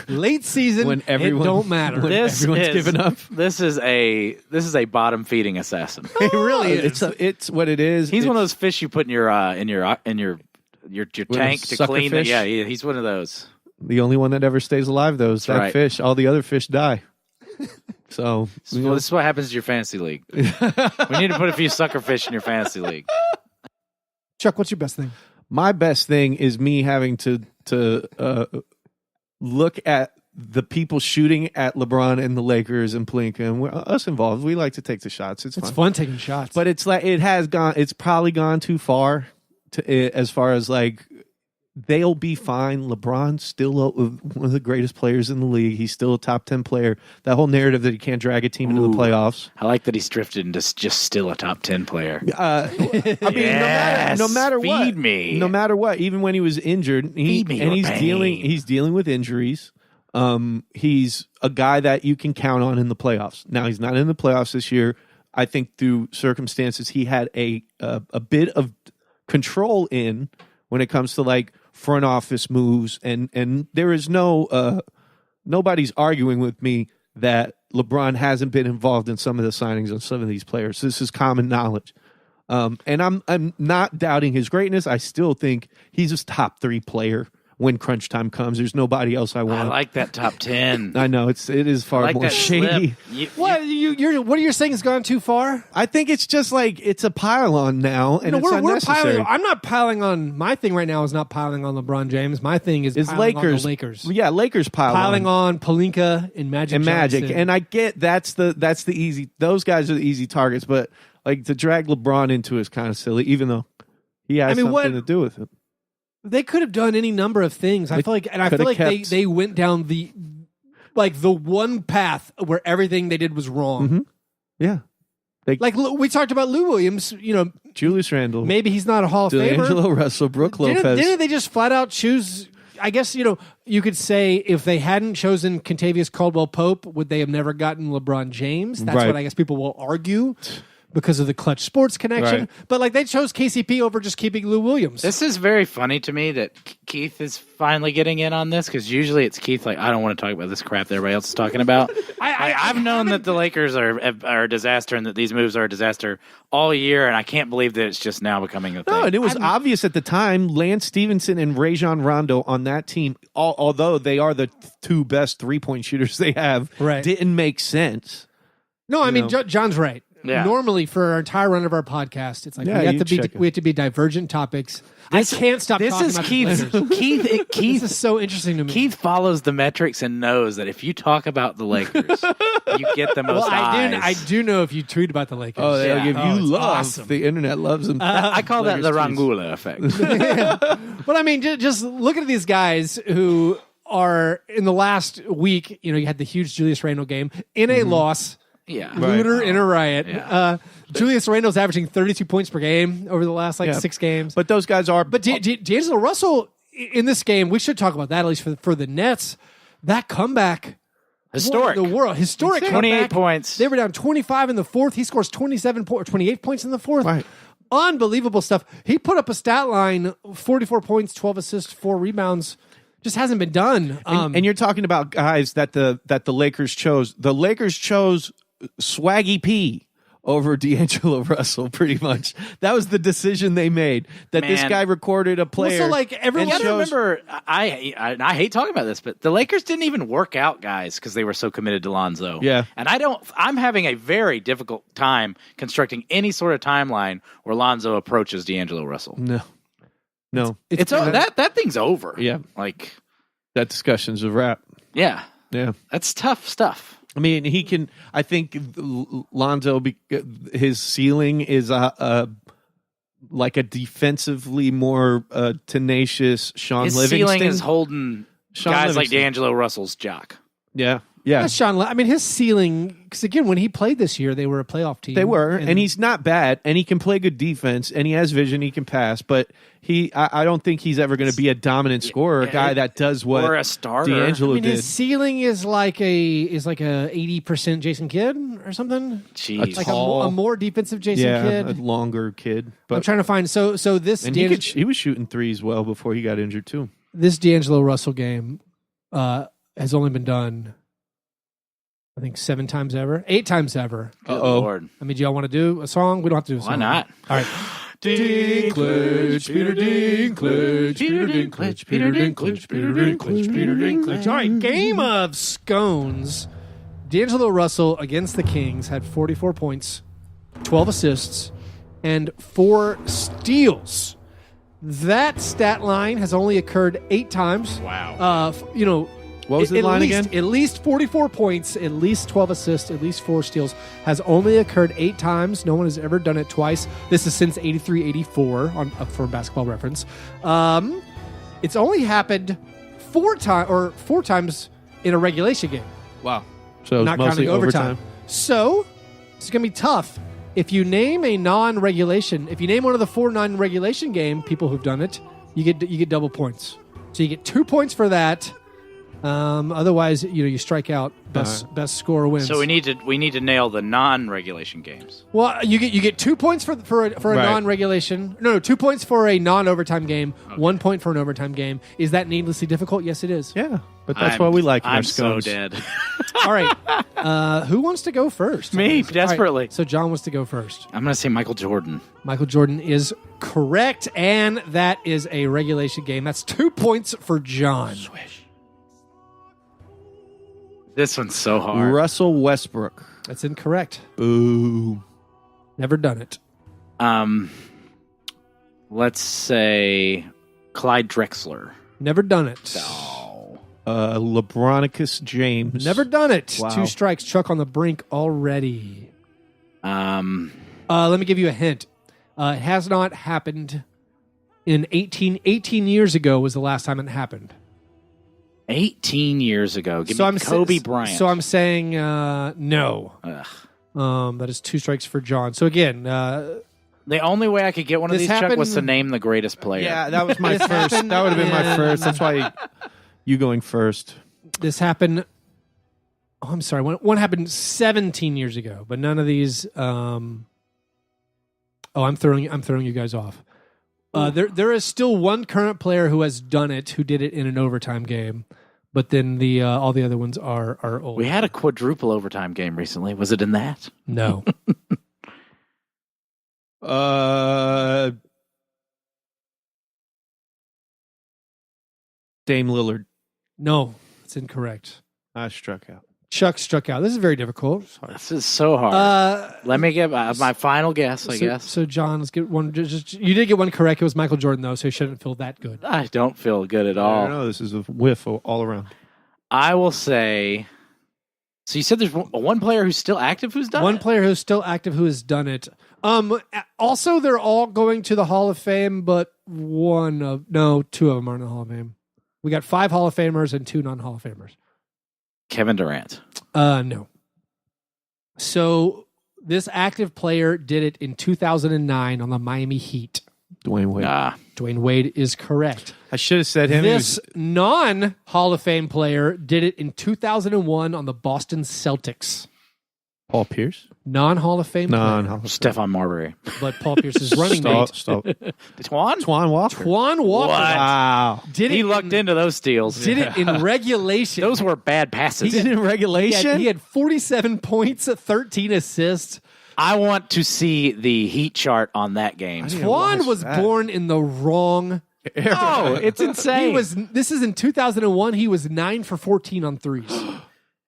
late season when everyone it don't matter. When everyone's given up. This is a bottom feeding assassin. It really is. It's what it is. He's one of those fish you put in your tank to clean. Fish? Yeah, he's one of those. The only one that ever stays alive, though, is that fish. All the other fish die. So this is what happens to your fantasy league. We need to put a few sucker fish in your fantasy league. Chuck, what's your best thing? My best thing is me having to look at the people shooting at LeBron and the Lakers and Pelinka and us involved. We like to take the shots. It's fun taking shots, but it's like it's probably gone too far as far as like. They'll be fine. LeBron's still one of the greatest players in the league. He's still a top 10 player. That whole narrative that he can't drag a team into the playoffs. I like that he's drifted into just still a top 10 player. I mean, no matter what, feed me. No matter what, even when he was injured, he's dealing with injuries. He's a guy that you can count on in the playoffs. Now he's not in the playoffs this year. I think through circumstances he had a bit of control in when it comes to like front office moves, and there is nobody's arguing with me that LeBron hasn't been involved in some of the signings of some of these players. This is common knowledge. And I'm not doubting his greatness. I still think he's a top 3 player when crunch time comes. There's nobody else I want. I like that top 10. I know it is far like more shady. What you're saying has gone too far? I think it's just like it's a pile on now, and it's unnecessary. I'm not piling on. My thing right now is not piling on LeBron James. My thing is piling on the Lakers. Yeah, Lakers piling on Pelinka and Magic. And I get that's the easy. Those guys are the easy targets, but like to drag LeBron into it is kind of silly, even though he has something to do with it. They could have done any number of things. I feel like they went down the one path where everything they did was wrong. Mm-hmm. Yeah. We talked about Lou Williams, Julius Randle. Maybe he's not a Hall of Famer. D'Angelo Russell, Brooke Lopez. Didn't they just flat out choose? I guess, you could say if they hadn't chosen Kentavious Caldwell-Pope, would they have never gotten LeBron James? That's what I guess people will argue. Because of the Clutch Sports connection. Right. But they chose KCP over just keeping Lou Williams. This is very funny to me that Keith is finally getting in on this, because usually it's Keith I don't want to talk about this crap that everybody else is talking about. I've known that the Lakers are a disaster and that these moves are a disaster all year, and I can't believe that it's just now becoming a thing. No, and it was obvious at the time. Lance Stevenson and Rajon Rondo on that team, although they are the 2 best 3-point shooters they have, didn't make sense. No, I mean, John's right. Yeah. Normally, for our entire run of our podcast, it's like we have to be divergent topics. I can't stop talking about Keith. This is so interesting to me. Keith follows the metrics and knows that if you talk about the Lakers, you get the most eyes. I do know if you tweet about the Lakers. Oh, yeah. If you love, awesome. The internet loves them. I call that the Rangula effect. But I mean, just look at these guys who are in the last week. You had the huge Julius Randle game in a loss. Yeah, looter in a riot. Yeah. Julius Randle's averaging 32 points per game over the last 6 games. But those guys are. But D'Angelo Russell in this game, we should talk about that at least for the Nets. That comeback, historic, historic. 28 points. They were down 25 in the fourth. He scores 28 points in the fourth. Right. Unbelievable stuff. He put up a stat line: 44 points, 12 assists, 4 rebounds. Just hasn't been done. And you're talking about guys that the Lakers chose. The Lakers chose Swaggy P over D'Angelo Russell, pretty much. That was the decision they made. That this guy recorded a player. Well, so everyone remember, I hate talking about this, but the Lakers didn't even work out guys because they were so committed to Lonzo. Yeah. And I'm having a very difficult time constructing any sort of timeline where Lonzo approaches D'Angelo Russell. No. It's that thing's over. Yeah. That discussion's a wrap. Yeah. Yeah. That's tough stuff. I mean, he can. I think Lonzo, his ceiling is like a defensively more tenacious Sean Livingston. His ceiling is holding guys like D'Angelo Russell's jock. Yeah. That's his ceiling. Because again, when he played this year, they were a playoff team. They were, and he's not bad, and he can play good defense, and he has vision. He can pass, but I don't think he's ever going to be a dominant scorer, a guy that does what or a starter. D'Angelo did. His ceiling is like a 80% Jason Kidd or something. Jeez. Like a more defensive Jason Kidd. A longer kid. But I'm trying to find so this and he was shooting threes well before he got injured too. This D'Angelo Russell game has only been done, I think, 8 times ever. Good Lord. I mean, do y'all want to do a song? We don't have to do a song. Why not? All right. Dinklage, Peter Dinklage, Peter Dinklage, Peter Dinklage, Peter Dinklage, Peter Dinklage. All right, game of scones. D'Angelo Russell against the Kings had 44 points, 12 assists, and 4 steals. That stat line has only occurred 8 times. Wow. What was the line again? At least 44 points, at least 12 assists, at least 4 steals. Has only occurred 8 times. No one has ever done it twice. This is since 83-84 for Basketball Reference. It's only happened 4 times in a regulation game. Wow. So not mostly counting overtime. So it's going to be tough. If you name a non-regulation, if you name one of the 4 non-regulation game people who've done it, you get double points. So you get 2 points for that. Otherwise, you strike out. Best scorer wins. So we need to nail the non-regulation games. Well, you get 2 points for a non-regulation. No, 2 points for a non-overtime game. Okay. 1 point for an overtime game. Is that needlessly difficult? Yes, it is. Yeah, but that's why we like. I'm so dead. All right, who wants to go first? Me, desperately. Right, so John wants to go first. I'm going to say Michael Jordan. Michael Jordan is correct, and that is a regulation game. That's 2 points for John. Swish. This one's so hard. Russell Westbrook. That's incorrect. Boo. Never done it. Let's say Clyde Drexler. Never done it. Oh. LeBronicus James. Never done it. Wow. 2 strikes. Chuck on the brink already. Let me give you a hint. It has not happened in 18 years ago was the last time it happened. 18 years ago. Give me Kobe Bryant. So I'm saying no. That is 2 strikes for John. So again, the only way I could get one of these, Chuck, was to name the greatest player. Yeah, that was my first. That would have been my first. That's why you going first. This happened. Oh, I'm sorry. One happened 17 years ago, but none of these. I'm throwing you guys off. There is still one current player who has done it, who did it in an overtime game, but then all the other ones are old. We had a quadruple overtime game recently. Was it in that? No. Dame Lillard. No, it's incorrect. I struck out. Chuck struck out. This is very difficult. This is so hard. Let me get my final guess, I guess. So, John, let's get one. You did get one correct. It was Michael Jordan, though, so you shouldn't feel that good. I don't feel good at all. No, this is a whiff all around. I will say... So you said there's one player who's still active who's done it? One player who's still active who has done it. Also, they're all going to the Hall of Fame, but 2 of them are in the Hall of Fame. We got 5 Hall of Famers and 2 non-Hall of Famers. Kevin Durant. No. So this active player did it in 2009 on the Miami Heat. Dwayne Wade. Dwayne Wade is correct. I should have said him. This non-Hall of Fame player did it in 2001 on the Boston Celtics. Paul Pierce? Non-Hall of Fame player. Stephon Marbury. But Paul Pierce's running mate. Stop. Twan Walker. Twan Walker. What? Wow. He lucked into those steals. Did it in regulation. Those were bad passes. He did it in regulation? He had 47 points, 13 assists. I want to see the heat chart on that game. Twan was born in the wrong... Oh, it's insane. This is in 2001. He was 9 for 14 on threes.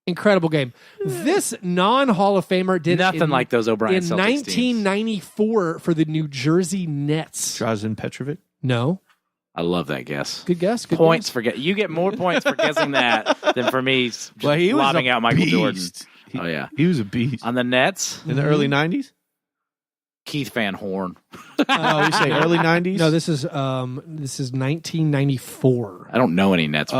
Incredible game. This non-Hall of Famer did nothing like those O'Brien in Celtics 1994 teams. for the New Jersey Nets. Drazen Petrovic? No. I love that guess. Good guess. Good points guess. for you get more points for guessing that than for me lobbing out Michael Jordan. Oh yeah, he was a beast on the Nets in the early '90s. Keith Van Horn. Oh, you say early '90s? No, this is 1994. I don't know any Nets.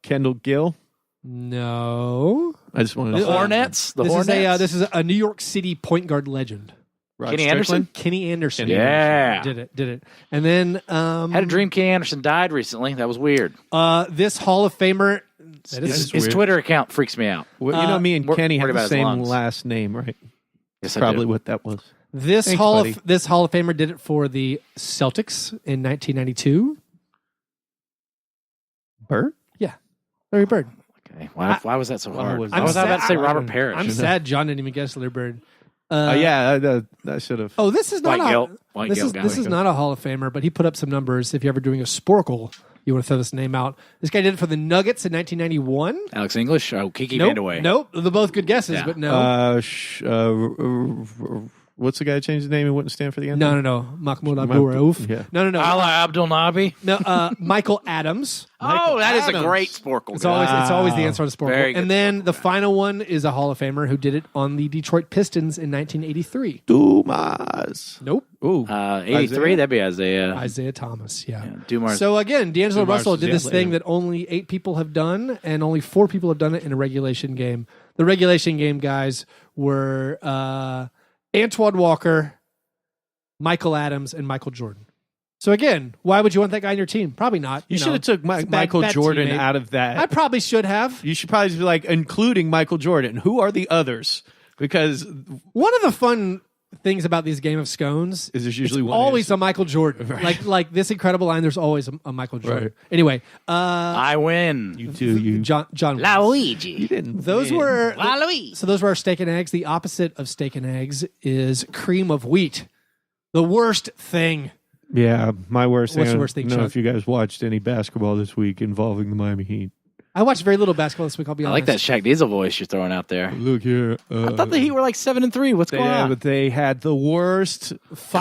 Kendall Gill. No, I just wanted the Hornets. The this Hornets. This is a New York City point guard legend. Rod Kenny Strickland? Anderson? Kenny Anderson. Yeah. Did it. And then Had a dream Kenny Anderson died recently. That was weird. this Hall of Famer. That is His weird. Twitter account freaks me out. Well, me and Kenny have worried the about his same lungs. last name, right? Yes, Probably I do. what that was. This Thanks, Hall buddy. of Famer did it for the Celtics in 1992. Bird? Yeah, Larry Bird. Okay. Why was that so hard? was Why was I sad- about to say Robert Parrish? I'm sad John didn't even guess Larry Bird. Yeah, I should have. Oh, this is not White a, guilt. White this guilt is guy. this is not a Hall of Famer, but he put up some numbers. If you're ever doing a Sporkle, you want to throw this name out. This guy did it for the Nuggets in 1991. Alex English? Oh, Kiki Nope, Vandeweghe. nope. They're both good guesses, Yeah. but no. What's the guy who changed his name and wouldn't stand for the anthem? No. Mahmoud Abdul-Rauf. Yeah. No. Allah Abdul Nabi. No, Michael Adams. Oh, that is a Adams. great Sporkle. It's always the answer on Sporkle. Very good And then the final one is a Hall of Famer who did it on the Detroit Pistons in 1983. Dumas. Nope. Ooh. 83, Isaiah? that'd be Isaiah. Isaiah Thomas. Yeah. Dumars. So again, D'Angelo Dumars Russell is did this the thing later. that only 8 people have done, and only 4 people have done it in a regulation game. The regulation game guys were Antoine Walker, Michael Adams, and Michael Jordan. So again, why would you want that guy on your team? Probably not. You should know. have took It's a bad- Michael bad Jordan teammate. out of that. I probably should have. You should probably be like, including Michael Jordan. Who are the others? Because One of the fun things about these Game of Scones Is there's usually it's one always answer. a Michael Jordan. Like this incredible line. There's always a Michael Jordan. Right. Anyway, I win. you do, you John. Luigi. didn't. Those win. were Luigi. so. Those were our steak and eggs. The opposite of steak and eggs is cream of wheat. The worst thing. Yeah, my worst What's thing. your worst thing, I don't know Chuck? if you guys watched any basketball this week involving the Miami Heat. I watched very little basketball this week. I'll be I honest. like that Shaq Diesel voice you're throwing out there. Look here. I thought the Heat were like 7-3. What's going on? But they had the worst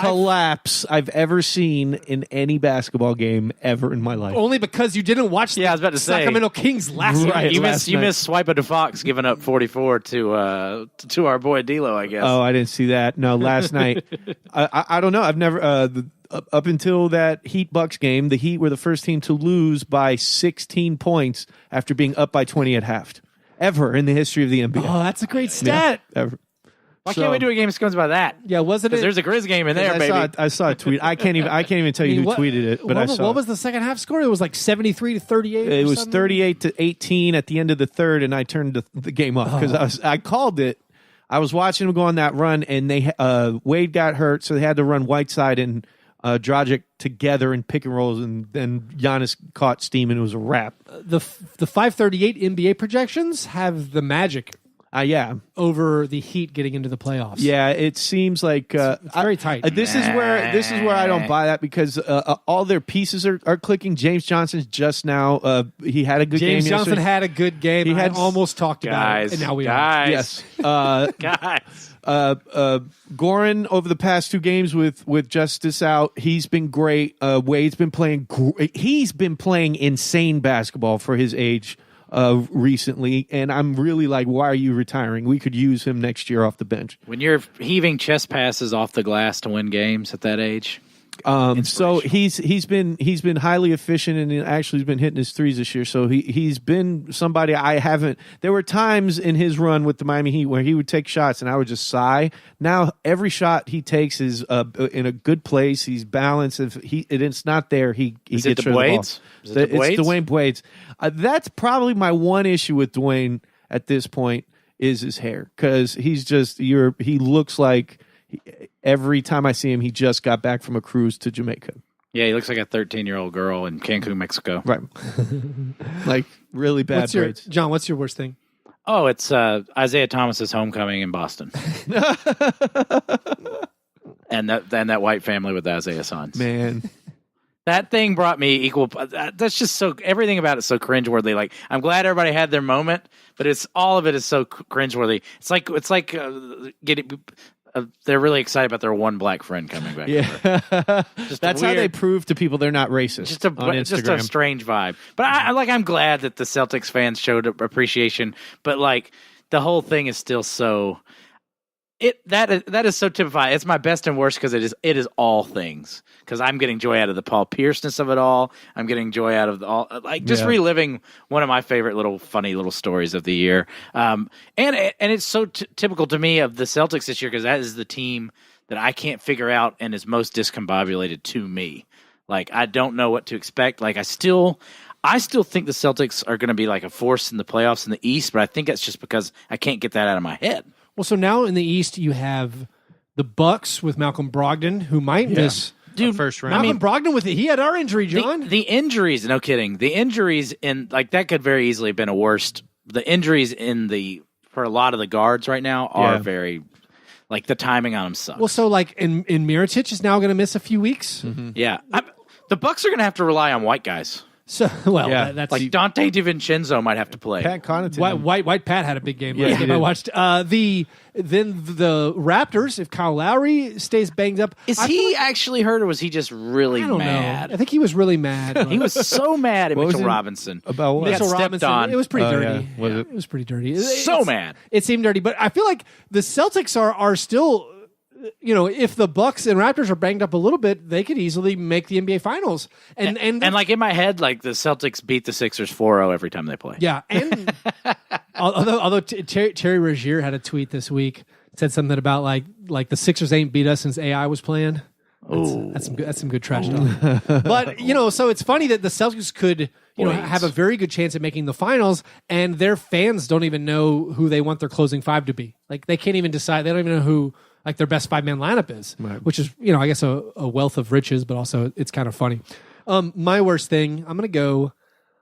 collapse I've ever seen in any basketball game ever in my life. Only because you didn't watch. Yeah, I was about to the say. Sacramento Kings last Right. night. You last missed. You night. missed Swiper to Fox giving up 44 to our boy D'Lo. I guess. Oh, I didn't see that. No, last night. I don't know. I've never. Up until that Heat Bucks game, the Heat were the first team to lose by 16 points after being up by 20 at half, ever in the history of the NBA. Oh, that's a great stat. Ever. Why can't we do a game of scones about that? Yeah, wasn't Because it? there's a Grizz game in there, baby. I saw a tweet. I can't even tell you who tweeted it, but I saw. What was the second half score? It was like 73-38. It or was something? 38-18 at the end of the third, and I turned the game off because I called it. I was watching them go on that run, and they Wade got hurt, so they had to run Whiteside and Dragic together in pick and rolls, and then Giannis caught steam, and it was a wrap. The 538 NBA projections have the Magic Yeah. over the Heat getting into the playoffs. Yeah, it seems like It's very tight. This is where I don't buy that because all their pieces are clicking. James Johnson's just now he had a good James game Johnson yesterday. had a good game. He had I almost talked about Guys, it, and now we guys. Yes. Guys. Goran over the past 2 games with Justice out, he's been great. Wade's been playing great. He's been playing insane basketball for his age recently, and I'm really like, why are you retiring? We could use him next year off the bench. When you're heaving chest passes off the glass to win games at that age, So he's been highly efficient and actually has been hitting his threes this year. So he's been somebody I haven't. There were times in his run with the Miami Heat where he would take shots and I would just sigh. Now every shot he takes is in a good place. He's balanced. If it's not there, he Is gets it the rid of the ball. Blades? Is it the It's Blades? Dwayne Blades. That's probably my one issue with Dwayne at this point is his hair because he's just he looks like. Every time I see him, he just got back from a cruise to Jamaica. yeah, he looks like a 13-year-old girl in Cancun, Mexico. Right. Like really bad What's your braids. John? What's your worst thing? Oh, it's Isaiah Thomas's homecoming in Boston, and that white family with the Isaiah sons. Man. That thing brought me equal. That's just so. Everything about it's so cringeworthy. Like I'm glad everybody had their moment, but it's all of it is so cringeworthy. It's like getting. They're really excited about their one black friend coming back. Yeah. Just That's how they prove to people they're not racist just a on Instagram. just a strange vibe. But I'm glad that the Celtics fans showed appreciation. But like the whole thing is still so. That is so typified. It's my best and worst because it is all things. Because I'm getting joy out of the Paul Pierceness of it all. I'm getting joy out of reliving one of my favorite funny little stories of the year. And it's so typical to me of the Celtics this year because that is the team that I can't figure out and is most discombobulated to me. Like, I don't know what to expect. Like, I still think the Celtics are going to be like a force in the playoffs in the East, but I think that's just because I can't get that out of my head. Well, so now in the East, you have the Bucks with Malcolm Brogdon, who might miss first round. Malcolm Brogdon he had our injury, John. The injuries, no kidding. The injuries that could very easily have been a worst. The injuries for a lot of the guards right now are very, like, the timing on them sucks. Well, so like in Mirotic is now going to miss a few weeks. Mm-hmm. Yeah. The Bucks are going to have to rely on white guys. So, that's like Dante DiVincenzo might have to play. Pat Connaughton. White Pat had a big game last game I watched. Then the Raptors, if Kyle Lowry stays banged up, is he actually hurt or was he just really mad? I think he was really mad. He was so mad at Mitchell Robinson. About what? Mitchell Robinson. On. It was pretty dirty. Yeah. It was pretty dirty. Mad. It seemed dirty, but I feel like the Celtics are still. If the Bucks and Raptors are banged up a little bit, they could easially make the NBA Finals. And like in my head, like the Celtics beat the Sixers 4-0 every time they play. Yeah, and although Terry Rozier had a tweet this week, said something about like the Sixers ain't beat us since AI was playing. That's some good trash talk. But so it's funny that the Celtics could have a very good chance at making the finals, and their fans don't even know who they want their closing five to be. Like they can't even decide. They don't even know who like their best 5-man lineup is, which is I guess a wealth of riches, but also it's kind of funny. My worst thing, I'm gonna go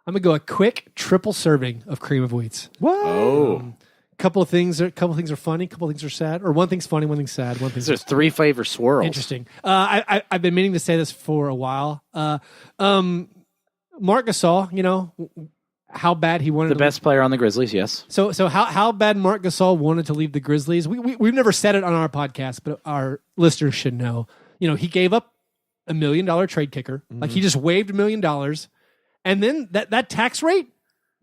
a quick triple serving of cream of wheats. What? Oh. Couple of things are funny, couple of things are sad, or one thing's funny, one thing's sad, one thing's There's 3 flavor swirls. interesting. I've been meaning to say this for a while. Marc Gasol, how bad he wanted the best player on the Grizzlies, yes. So how bad Marc Gasol wanted to leave the Grizzlies. We've never said it on our podcast, but our listeners should know. He gave up $1 million trade kicker. Mm-hmm. Like he just waived $1 million, and then that tax rate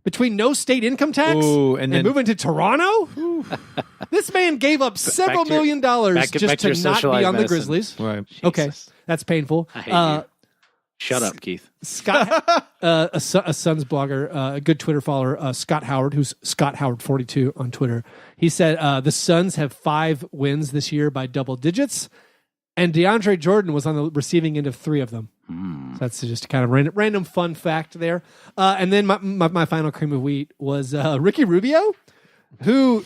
between no state income tax and moving to Toronto. This man gave up several $1 million just to not be on the Grizzlies. Right. Jesus. Okay, that's painful. I hate you. Shut up, Keith. Scott, a Suns blogger, a good Twitter follower, Scott Howard, who's Scott Howard 42 on Twitter. He said the Suns have 5 wins this year by double digits, and DeAndre Jordan was on the receiving end of 3 of them. So that's just kind of random fun fact there. And then my final cream of wheat was Ricky Rubio, who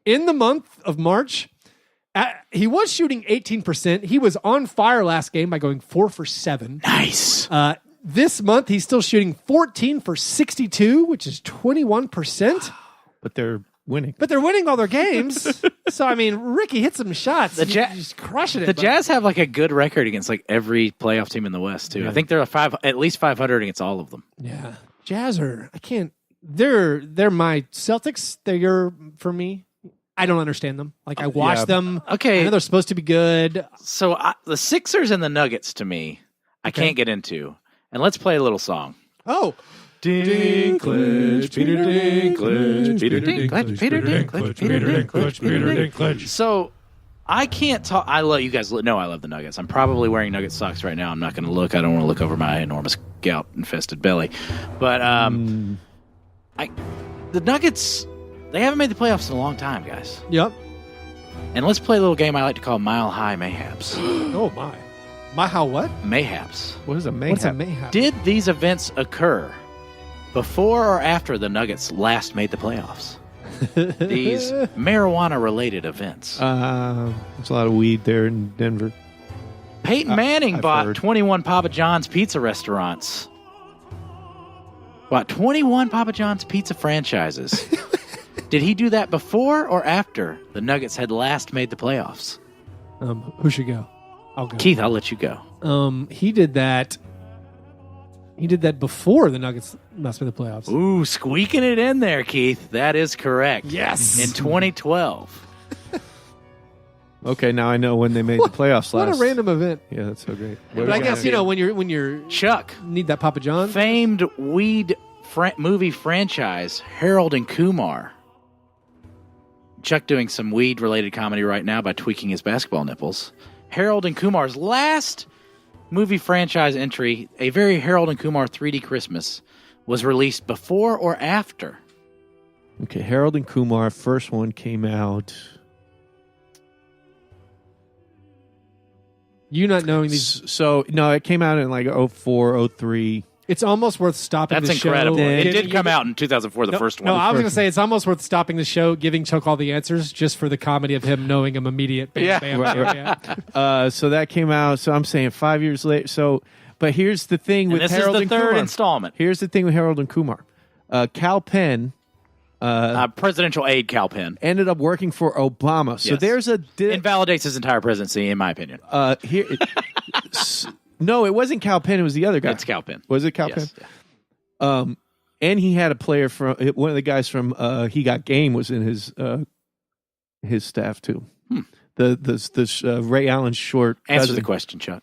in the month of March. He was shooting 18%. He was on fire last game by going 4 for 7. Nice. This month, he's still shooting 14 for 62, which is 21%. But they're winning. But they're winning all their games. So, I mean, Ricky hit some shots. He's crushing it. The Jazz have like a good record against like every playoff team in the West, too. Yeah. I think they're at least 500 against all of them. Yeah. Jazz they're my Celtics. They're for me. I don't understand them. Like, I watch them. Okay. I know they're supposed to be good. So the Sixers and the Nuggets, to me, I can't get into. And let's play a little song. Oh. Dinklage, Peter Dinklage, Peter Dinklage, Peter Dinklage, Peter Dinklage, Peter Dinklage. So I can't talk. I love you guys. Know I love the Nuggets. I'm probably wearing Nugget socks right now. I'm not going to look. I don't want to look over my enormous gout-infested belly. But the Nuggets. They haven't made the playoffs in a long time, guys. Yep. And let's play a little game I like to call Mile High Mayhaps. Oh, my. My how what? Mayhaps. What is a mayhap? What's a mayhap? Did these events occur before or after the Nuggets last made the playoffs? These marijuana-related events. There's a lot of weed there in Denver. Peyton Manning I've bought heard. 21 Papa John's pizza restaurants. Bought 21 Papa John's pizza franchises. Did he do that before or after the Nuggets had last made the playoffs? Who should go? I'll go. Keith, I'll let you go. He did that. He did that before the Nuggets last made the playoffs. Ooh, squeaking it in there, Keith. That is correct. Yes. In 2012. Okay, now I know when they made the playoffs last. What a random event. Yeah, that's so great. But I guess when you're Chuck, need that Papa John. famed weed movie franchise Harold and Kumar. Chuck doing some weed-related comedy right now by tweaking his basketball nipples. Harold and Kumar's last movie franchise entry, a very Harold and Kumar 3D Christmas, was released before or after? Okay, Harold and Kumar, first one came out You not knowing these. So, no, it came out in like 04, 03. It's almost worth stopping That's the show. incredible. It giving did you come out in 2004, the first one. No, I was going to say it's almost worth stopping the show, giving Chuck all the answers just for the comedy of him knowing him immediate. Bam, Yeah. bam, Right, bam, bam. So that came out. So I'm saying 5 years later. So, but here's the thing And with this Harold is the and third Kumar. installment. Here's the thing with Harold and Kumar. Cal Penn Presidential aide Cal Penn ended up working for Obama. So Yes. there's a invalidates his entire presidency, in my opinion. here. No, it wasn't Cal Penn. It was the other guy. It's Cal Penn. Was it Cal Yes. Penn? And he had a player from one of the guys from He Got Game was in his staff too. The Ray Allen short. Answer cousin. the question, Chuck.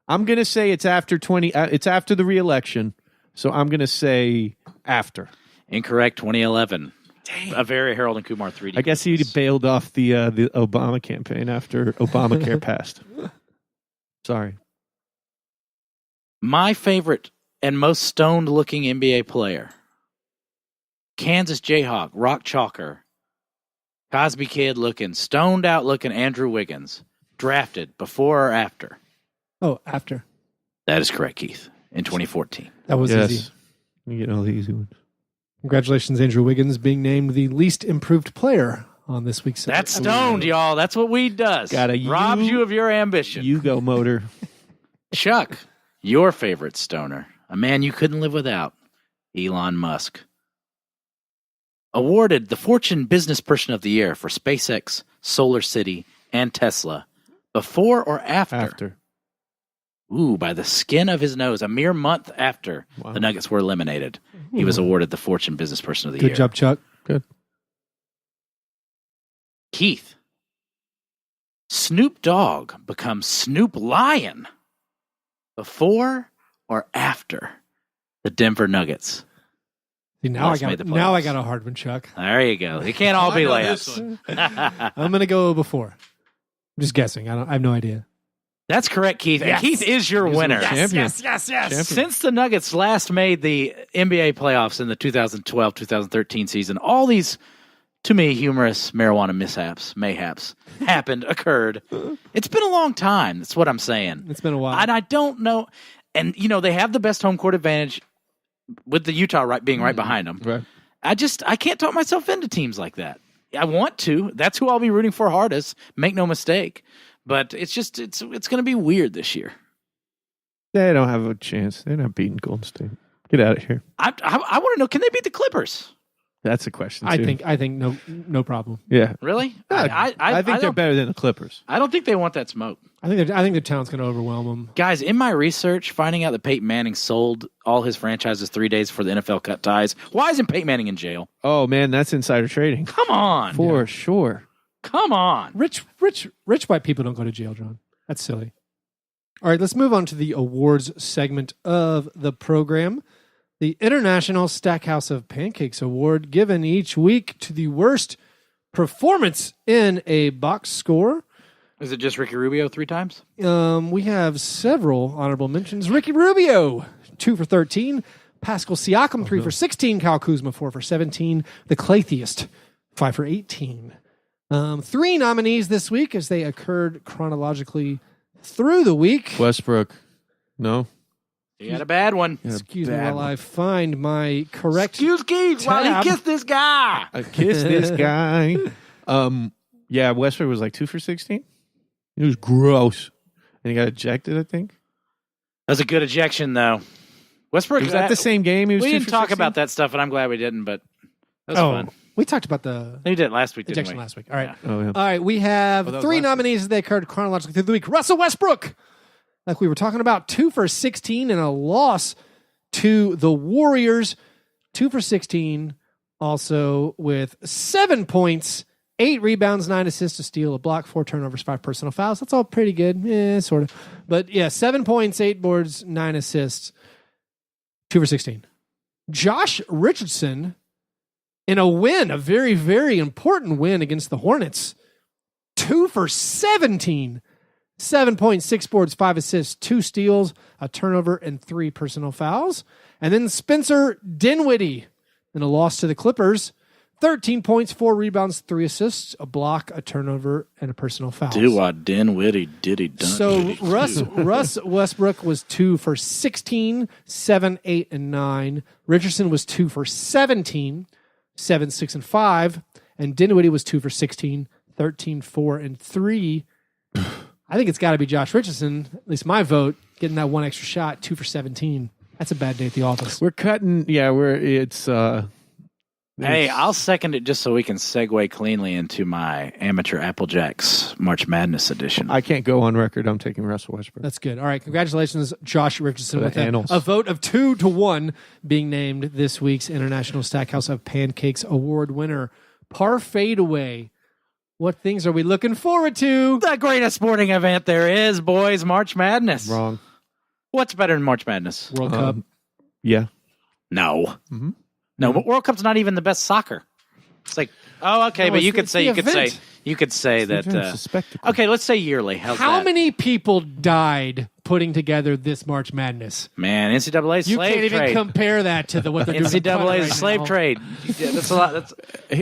I'm gonna say it's after 20. It's after the re-election. So I'm gonna say after. Incorrect. 2011. A very Harold and Kumar 3D. I guess he bailed off the Obama campaign after Obamacare passed. Sorry. My favorite and most stoned-looking NBA player, Kansas Jayhawk, rock chalker, Cosby Kid looking, stoned out looking Andrew Wiggins, drafted before or after? Oh, after. That is correct, Keith. In 2014. That was Yes. easy. You get all the easy ones. Congratulations, Andrew Wiggins, being named the least improved player on this week's. That's stoned, y'all. That's what weed does. Robs you of your ambition. You go, motor. Chuck, your favorite stoner, a man you couldn't live without, Elon Musk. Awarded the Fortune Business Person of the Year for SpaceX, Solar City, and Tesla. Before or after? After. Ooh, by the skin of his nose, a mere month after the Nuggets were eliminated, he was awarded the Fortune Business Person of the Year. Good job, Chuck. Good. Keith, Snoop Dogg becomes Snoop Lion before or after the Denver Nuggets? See, now Almost I made the got playoffs. a hard one, Chuck. There you go. It can't all be layups. I'm going to go before. I'm just guessing. I have no idea. That's correct, Keith. Yes. And Keith is your winner. Champion. Yes. Since the Nuggets last made the NBA playoffs in the 2012-2013 season, all these, to me, humorous marijuana mayhaps, occurred. It's been a long time. That's what I'm saying. It's been a while. And I don't know. And, they have the best home court advantage with the Utah being right behind them. Right. I can't talk myself into teams like that. I want to. That's who I'll be rooting for hardest. Make no mistake. But it's going to be weird this year. They don't have a chance. They're not beating Golden State. Get out of here. I want to know, can they beat the Clippers? That's a question. I too. think no problem. Yeah. Really? I think they're don't- better than the Clippers. I don't think they want that smoke. I think their talent's going to overwhelm them. Guys, in my research, finding out that Peyton Manning sold all his franchises 3 days for the NFL cut ties. Why isn't Peyton Manning in jail? Oh man, that's insider trading Come on. for sure. Come on. Rich white people don't go to jail, John. That's silly. All right, let's move on to the awards segment of the program. The International Stackhouse of Pancakes Award, given each week to the worst performance in a box score. Is it just Ricky Rubio 3 times? We have several honorable mentions. Ricky Rubio, 2 for 13. Pascal Siakam, 3 for 16. Kyle Kuzma, 4 for 17. The Claytheist, 5 for 18. 3 nominees this week as they occurred chronologically through the week. Westbrook. No. You got a bad one. Excuse me while I find my correct. Excuse Keith while tab. he kissed this guy. I kissed this guy. Yeah, Westbrook was like 2 for 16. It was gross. And he got ejected, I think. That was a good ejection, though. Westbrook. Was that the same game? He was We 2 didn't for talk 16? about that stuff, and I'm glad we didn't, but that was fun. We talked about the We did last week, didn't ejection we? last week. All right. Oh, yeah. All right, we have that was 3 last nominees as they occurred chronologically through the week. Russell Westbrook, like we were talking about, 2 for 16 and a loss to the Warriors. 2 for 16, also with 7 points, 8 rebounds, 9 assists, a steal, a block, 4 turnovers, 5 personal fouls. That's all pretty good. Sort of. But yeah, 7 points, 8 boards, 9 assists, 2 for 16. Josh Richardson, in a win, a very, very important win against the Hornets, 2 for 17. 7 points, 6 boards, 5 assists, 2 steals, a turnover, and 3 personal fouls. And then Spencer Dinwiddie in a loss to the Clippers, 13 points, 4 rebounds, 3 assists, a block, a turnover, and a personal foul. Dinwiddie diddy dun. So Russ Westbrook was 2 for 16, 7, 8, and 9. Richardson was 2 for 17, 7, 6, and 5. And Dinwiddie was 2 for 16, 13, 4, and 3. I think it's got to be Josh Richardson, at least my vote, getting that one extra shot, 2 for 17. That's a bad day at the office. We're cutting. Yeah, Hey, I'll second it just so we can segue cleanly into my amateur Applejacks March Madness edition. I can't go on record. I'm taking Russell Westbrook. That's good. All right. Congratulations, Josh Richardson, with annals. a vote of 2-1 being named this week's International Stackhouse of Pancakes Award winner. Par fadeaway. What things are we looking forward to? The greatest sporting event there is, boys, March Madness. Wrong. What's better than March Madness? World Cup. Yeah. No. Mm-hmm. No, but World Cup's not even the best soccer. It's like, oh, okay, No, but it's you could say It's that. a spectacle. Okay, let's say yearly. How's How that? many people died putting together this March Madness? Man, NCAA You slave can't even trade. compare that to what they're doing. in Qatar NCAA right slave now. trade. Yeah, that's a lot.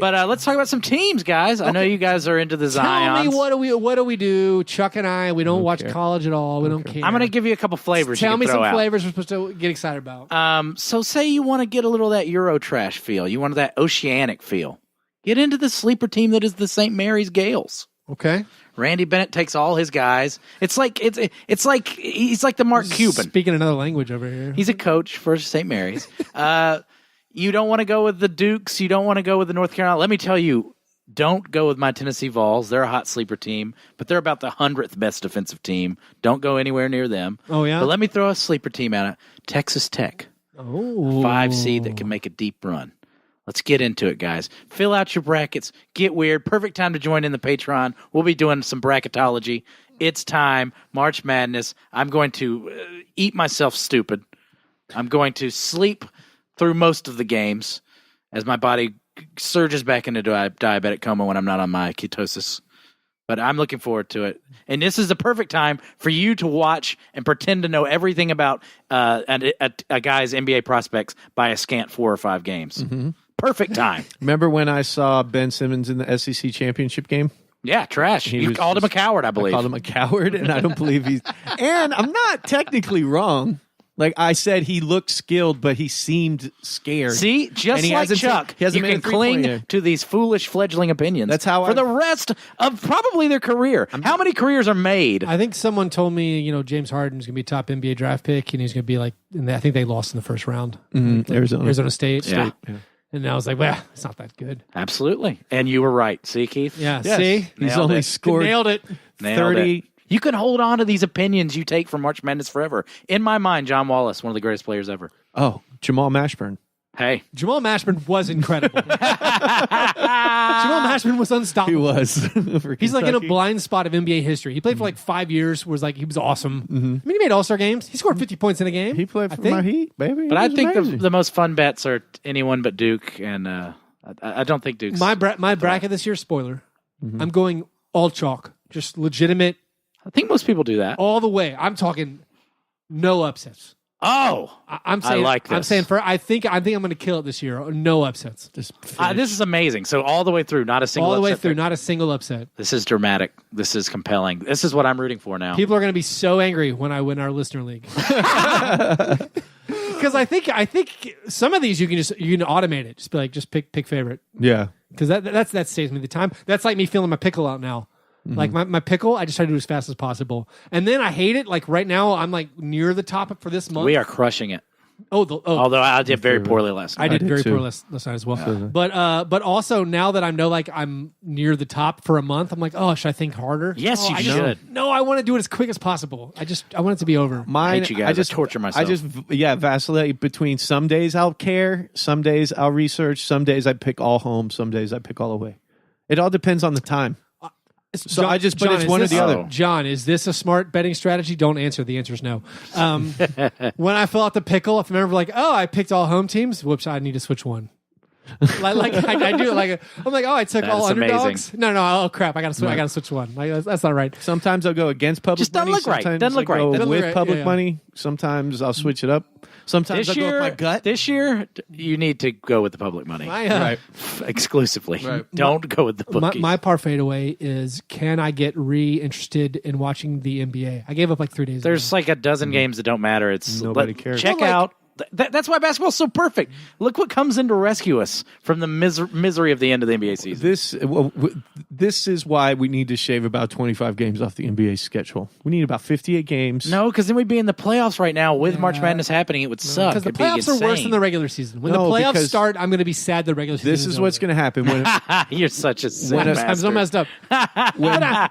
But let's talk about some teams, guys. I know you guys are into the Tell Zions. me what do we do? Chuck and I, we don't watch care. college at all. We don't care. I'm going to give you a couple flavors. Tell you me can throw some out. flavors we're supposed to get excited about. So say you want to get a little of that Euro trash feel. You want that oceanic feel. Get into the sleeper team that is the St. Mary's Gales. Okay. Randy Bennett takes all his guys. It's like he's like the Mark Cuban. Speaking another language over here. He's a coach for St. Mary's. You don't want to go with the Dukes. You don't want to go with the North Carolina. Let me tell you, don't go with my Tennessee Vols. They're a hot sleeper team, but they're about the 100th best defensive team. Don't go anywhere near them. Oh, yeah? But let me throw a sleeper team out. Texas Tech. Oh. 5 seed that can make a deep run. Let's get into it, guys. Fill out your brackets. Get weird. Perfect time to join in the Patreon. We'll be doing some bracketology. It's time. March Madness. I'm going to eat myself stupid. I'm going to sleep through most of the games as my body surges back into diabetic coma when I'm not on my ketosis. But I'm looking forward to it. And this is the perfect time for you to watch and pretend to know everything about a guy's NBA prospects by a scant 4 or 5 games. Mm-hmm. Perfect time. Remember when I saw Ben Simmons in the SEC championship game? Yeah, trash. You called him a coward, I believe. I called him a coward, and I don't believe he's... And I'm not technically wrong. Like I said, he looked skilled, but he seemed scared. See, just like Chuck, you can cling to these foolish fledgling opinions. That's how for the rest of probably their career. How many careers are made? I think someone told me, James Harden's going to be top NBA draft pick, and he's going to be like, and I think they lost in the first round. Arizona State. Yeah. And I was like, well, it's not that good. Absolutely. And you were right. See, Keith? Yeah, Yes. see? He's only scored Nailed it. 30. You can hold on to these opinions you take from March Madness forever. In my mind, John Wallace, one of the greatest players ever. Oh, Jamal Mashburn. Hey. Jamal Mashburn was incredible. Jamal Mashburn was unstoppable. He was. He's like in a blind spot of NBA history. He played for like 5 years. He was awesome. Mm-hmm. I mean, he made All-Star games. He scored 50 points in a game. He played for my Heat, baby. But I think the most fun bets are anyone but Duke, and I don't think Duke's... My bracket this year, spoiler, I'm going all chalk. Just legitimate. I think most people do that. All the way. I'm talking no upsets. Oh, I'm saying, I like this. I'm saying I think I'm going to kill it this year. No upsets. This is amazing. So all the way through, not a single all the way upset through, pick. not a single upset. This is dramatic. This is compelling. This is what I'm rooting for now. People are going to be so angry when I win our listener league. Because I think some of these you can automate it. Just be like, just pick favorite. Yeah. Because that saves me the time. That's like me feeling my pickle out now. Mm-hmm. Like my pickle, I just try to do it as fast as possible. And then I hate it. Like right now, I'm like near the top for this month. We are crushing it. Although I did very poorly last night. I did very too. poorly last night as well. Yeah. But also now that I know like I'm near the top for a month, I'm like, oh, should I think harder? Yes, you should. No, I want to do it as quick as possible. I want it to be over. I hate you guys. I just torture myself. Vacillate between some days I'll care, some days I'll research, some days I pick all home, some days I pick all away. It all depends on the time. So I just put it's one or the other. John, is this a smart betting strategy? Don't answer. The answer is no. When I fill out the pickle, if I remember like, oh, I picked all home teams, whoops, I need to switch one. I do. I'm like, I took That all is underdogs. amazing. No. Oh crap! I gotta switch one. That's not right. Sometimes I'll go against public Just doesn't money. look right. Sometimes Doesn't look I right. go Doesn't look with right. public Yeah. money. Sometimes I'll switch it up. Sometimes I go with my gut. This year, you need to go with the public money My, exclusively. Right. Don't go with the bookies. my par fadeaway is: can I get interested in watching the NBA? I gave up like 3 days. There's ago. like a dozen games that don't matter. It's Nobody cares. Check Well, out. That's why basketball's so perfect. Look what comes in to rescue us from the misery of the end of the NBA season. This is why we need to shave about 25 games off the NBA schedule. We need about 58 games. No, because then we'd be in the playoffs right now with March Madness happening. It would suck. because the It'd be playoffs are worse than the insane. regular season. When No, the playoffs because start, I'm going to be sad the regular season. This is what's going to happen when You're such a sick When a- I'm so bastard. messed up.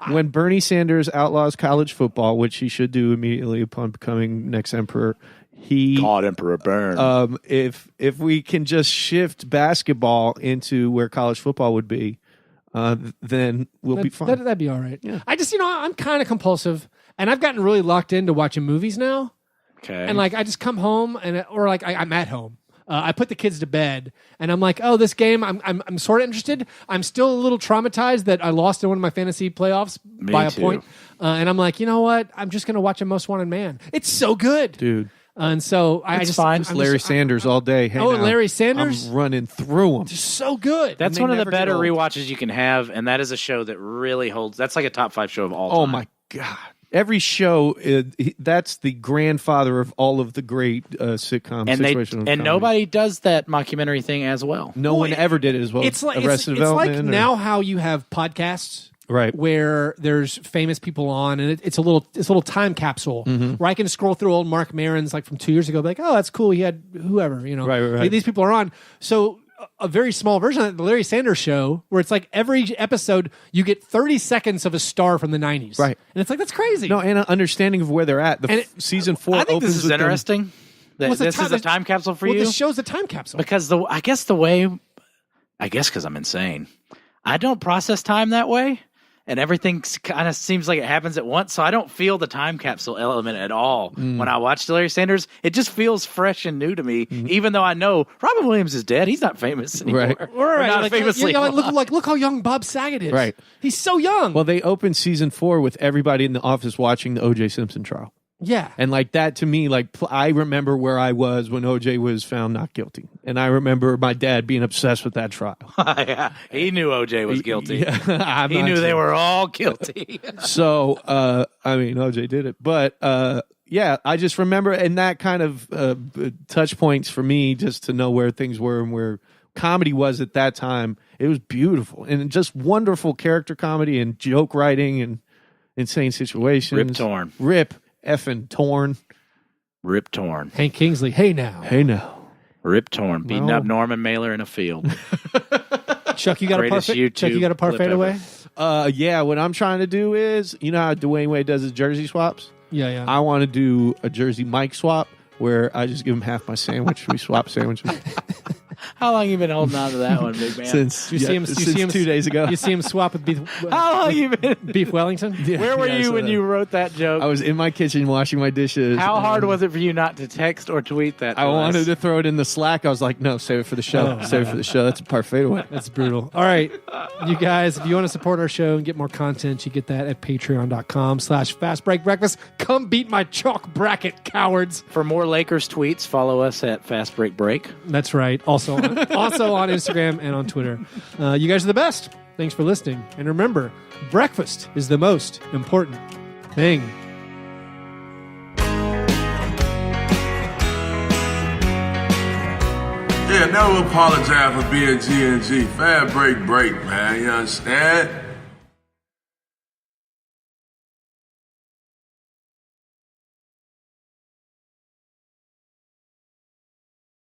when Bernie Sanders outlaws college football, which he should do immediately upon becoming next emperor. God, Emperor Burn. If we can just shift basketball into where college football would be, then we'll be fine. That'd be all right. Yeah. I just, I'm kind of compulsive, and I've gotten really locked into watching movies now. Okay. And I just come home, I'm at home. I put the kids to bed, and I'm like, oh, this game, I'm sort of interested. I'm still a little traumatized that I lost in one of my fantasy playoffs by a too. point. And I'm like, you know what? I'm just going to watch A Most Wanted Man. It's so good. Dude. And so I It's just fine. I'm Larry just- Sanders all day. Hey, Oh, now, Larry Sanders? I'm running through them. so good. That's they one of the never get better old. rewatches you can have, and that is a show that really holds. That's like a top 5 show of all time. Oh my God. Every show, that's the grandfather of all of the great sitcom And situational comedy. nobody does that mockumentary thing as well. No one ever did it as well. It's like Arrested it's like Development or- now how you have podcasts, Right. where there's famous people on, and it's a little time capsule where I can scroll through old Mark Maron's like from 2 years ago, be like, oh, that's cool. He had whoever, Right. These people are on. So a very small version of the Larry Sanders Show, where it's like every episode you get 30 seconds of a star from the 90s, Right. And it's like that's crazy. No, and an understanding of where they're at. Season 4 I think opens this is with them- interesting. That What's the this time- is a time capsule for well, you this show's a time capsule. because because I'm insane. I don't process time that way. And everything kind of seems like it happens at once. So I don't feel the time capsule element at all. When I watch Larry Sanders, it just feels fresh and new to me, even though I know Robin Williams is dead. He's not famous anymore. Right. Or Right, not famously. look how young Bob Saget is. Right. He's so young. Well, they opened season 4 with everybody in the office watching the O.J. Simpson trial. yeah. And like that to me, I remember where I was when OJ was found not guilty. And I remember my dad being obsessed with that trial. Yeah, he knew OJ was guilty. Yeah, He knew they were all guilty. So, OJ did it. But, yeah, I just remember, and that kind of touch points for me just to know where things were and where comedy was at that time. It was beautiful and just wonderful character comedy and joke writing and insane situations. Rip Torn. Rip effing Torn. Rip Torn. Hank Kingsley. Hey now. Hey now. Rip Torn. Beating Well. up Norman Mailer in a field. Chuck, you got a Greatest parfait? Chuck, you YouTube got a parfait clip away? ever. Yeah, what I'm trying to do is, you know how Dwayne Wade does his jersey swaps? Yeah. I want to do a jersey Mike swap where I just give him half my sandwich. We swap sandwiches. How long you been holding on to that one, big man? Since You see him 2 days ago. You see him swap with How long you been? Beef Wellington? Where were Yeah, I you saw when that. you wrote that joke? I was in my kitchen washing my dishes. How hard was it for you not to text or tweet that? I wanted to throw it in the Slack. I was like, no, save it for the show. Save it for the show. That's a parfait away. That's brutal. All right, you guys, if you want to support our show and get more content, you get that at patreon.com/fastbreakbreakfast. Come beat my chalk bracket, cowards. For more Lakers tweets, follow us at Fast Break Break. That's right. Also on Instagram and on Twitter. You guys are the best. Thanks for listening. And remember, breakfast is the most important thing. Yeah, never apologize for being G&G. Fair break, man. You understand?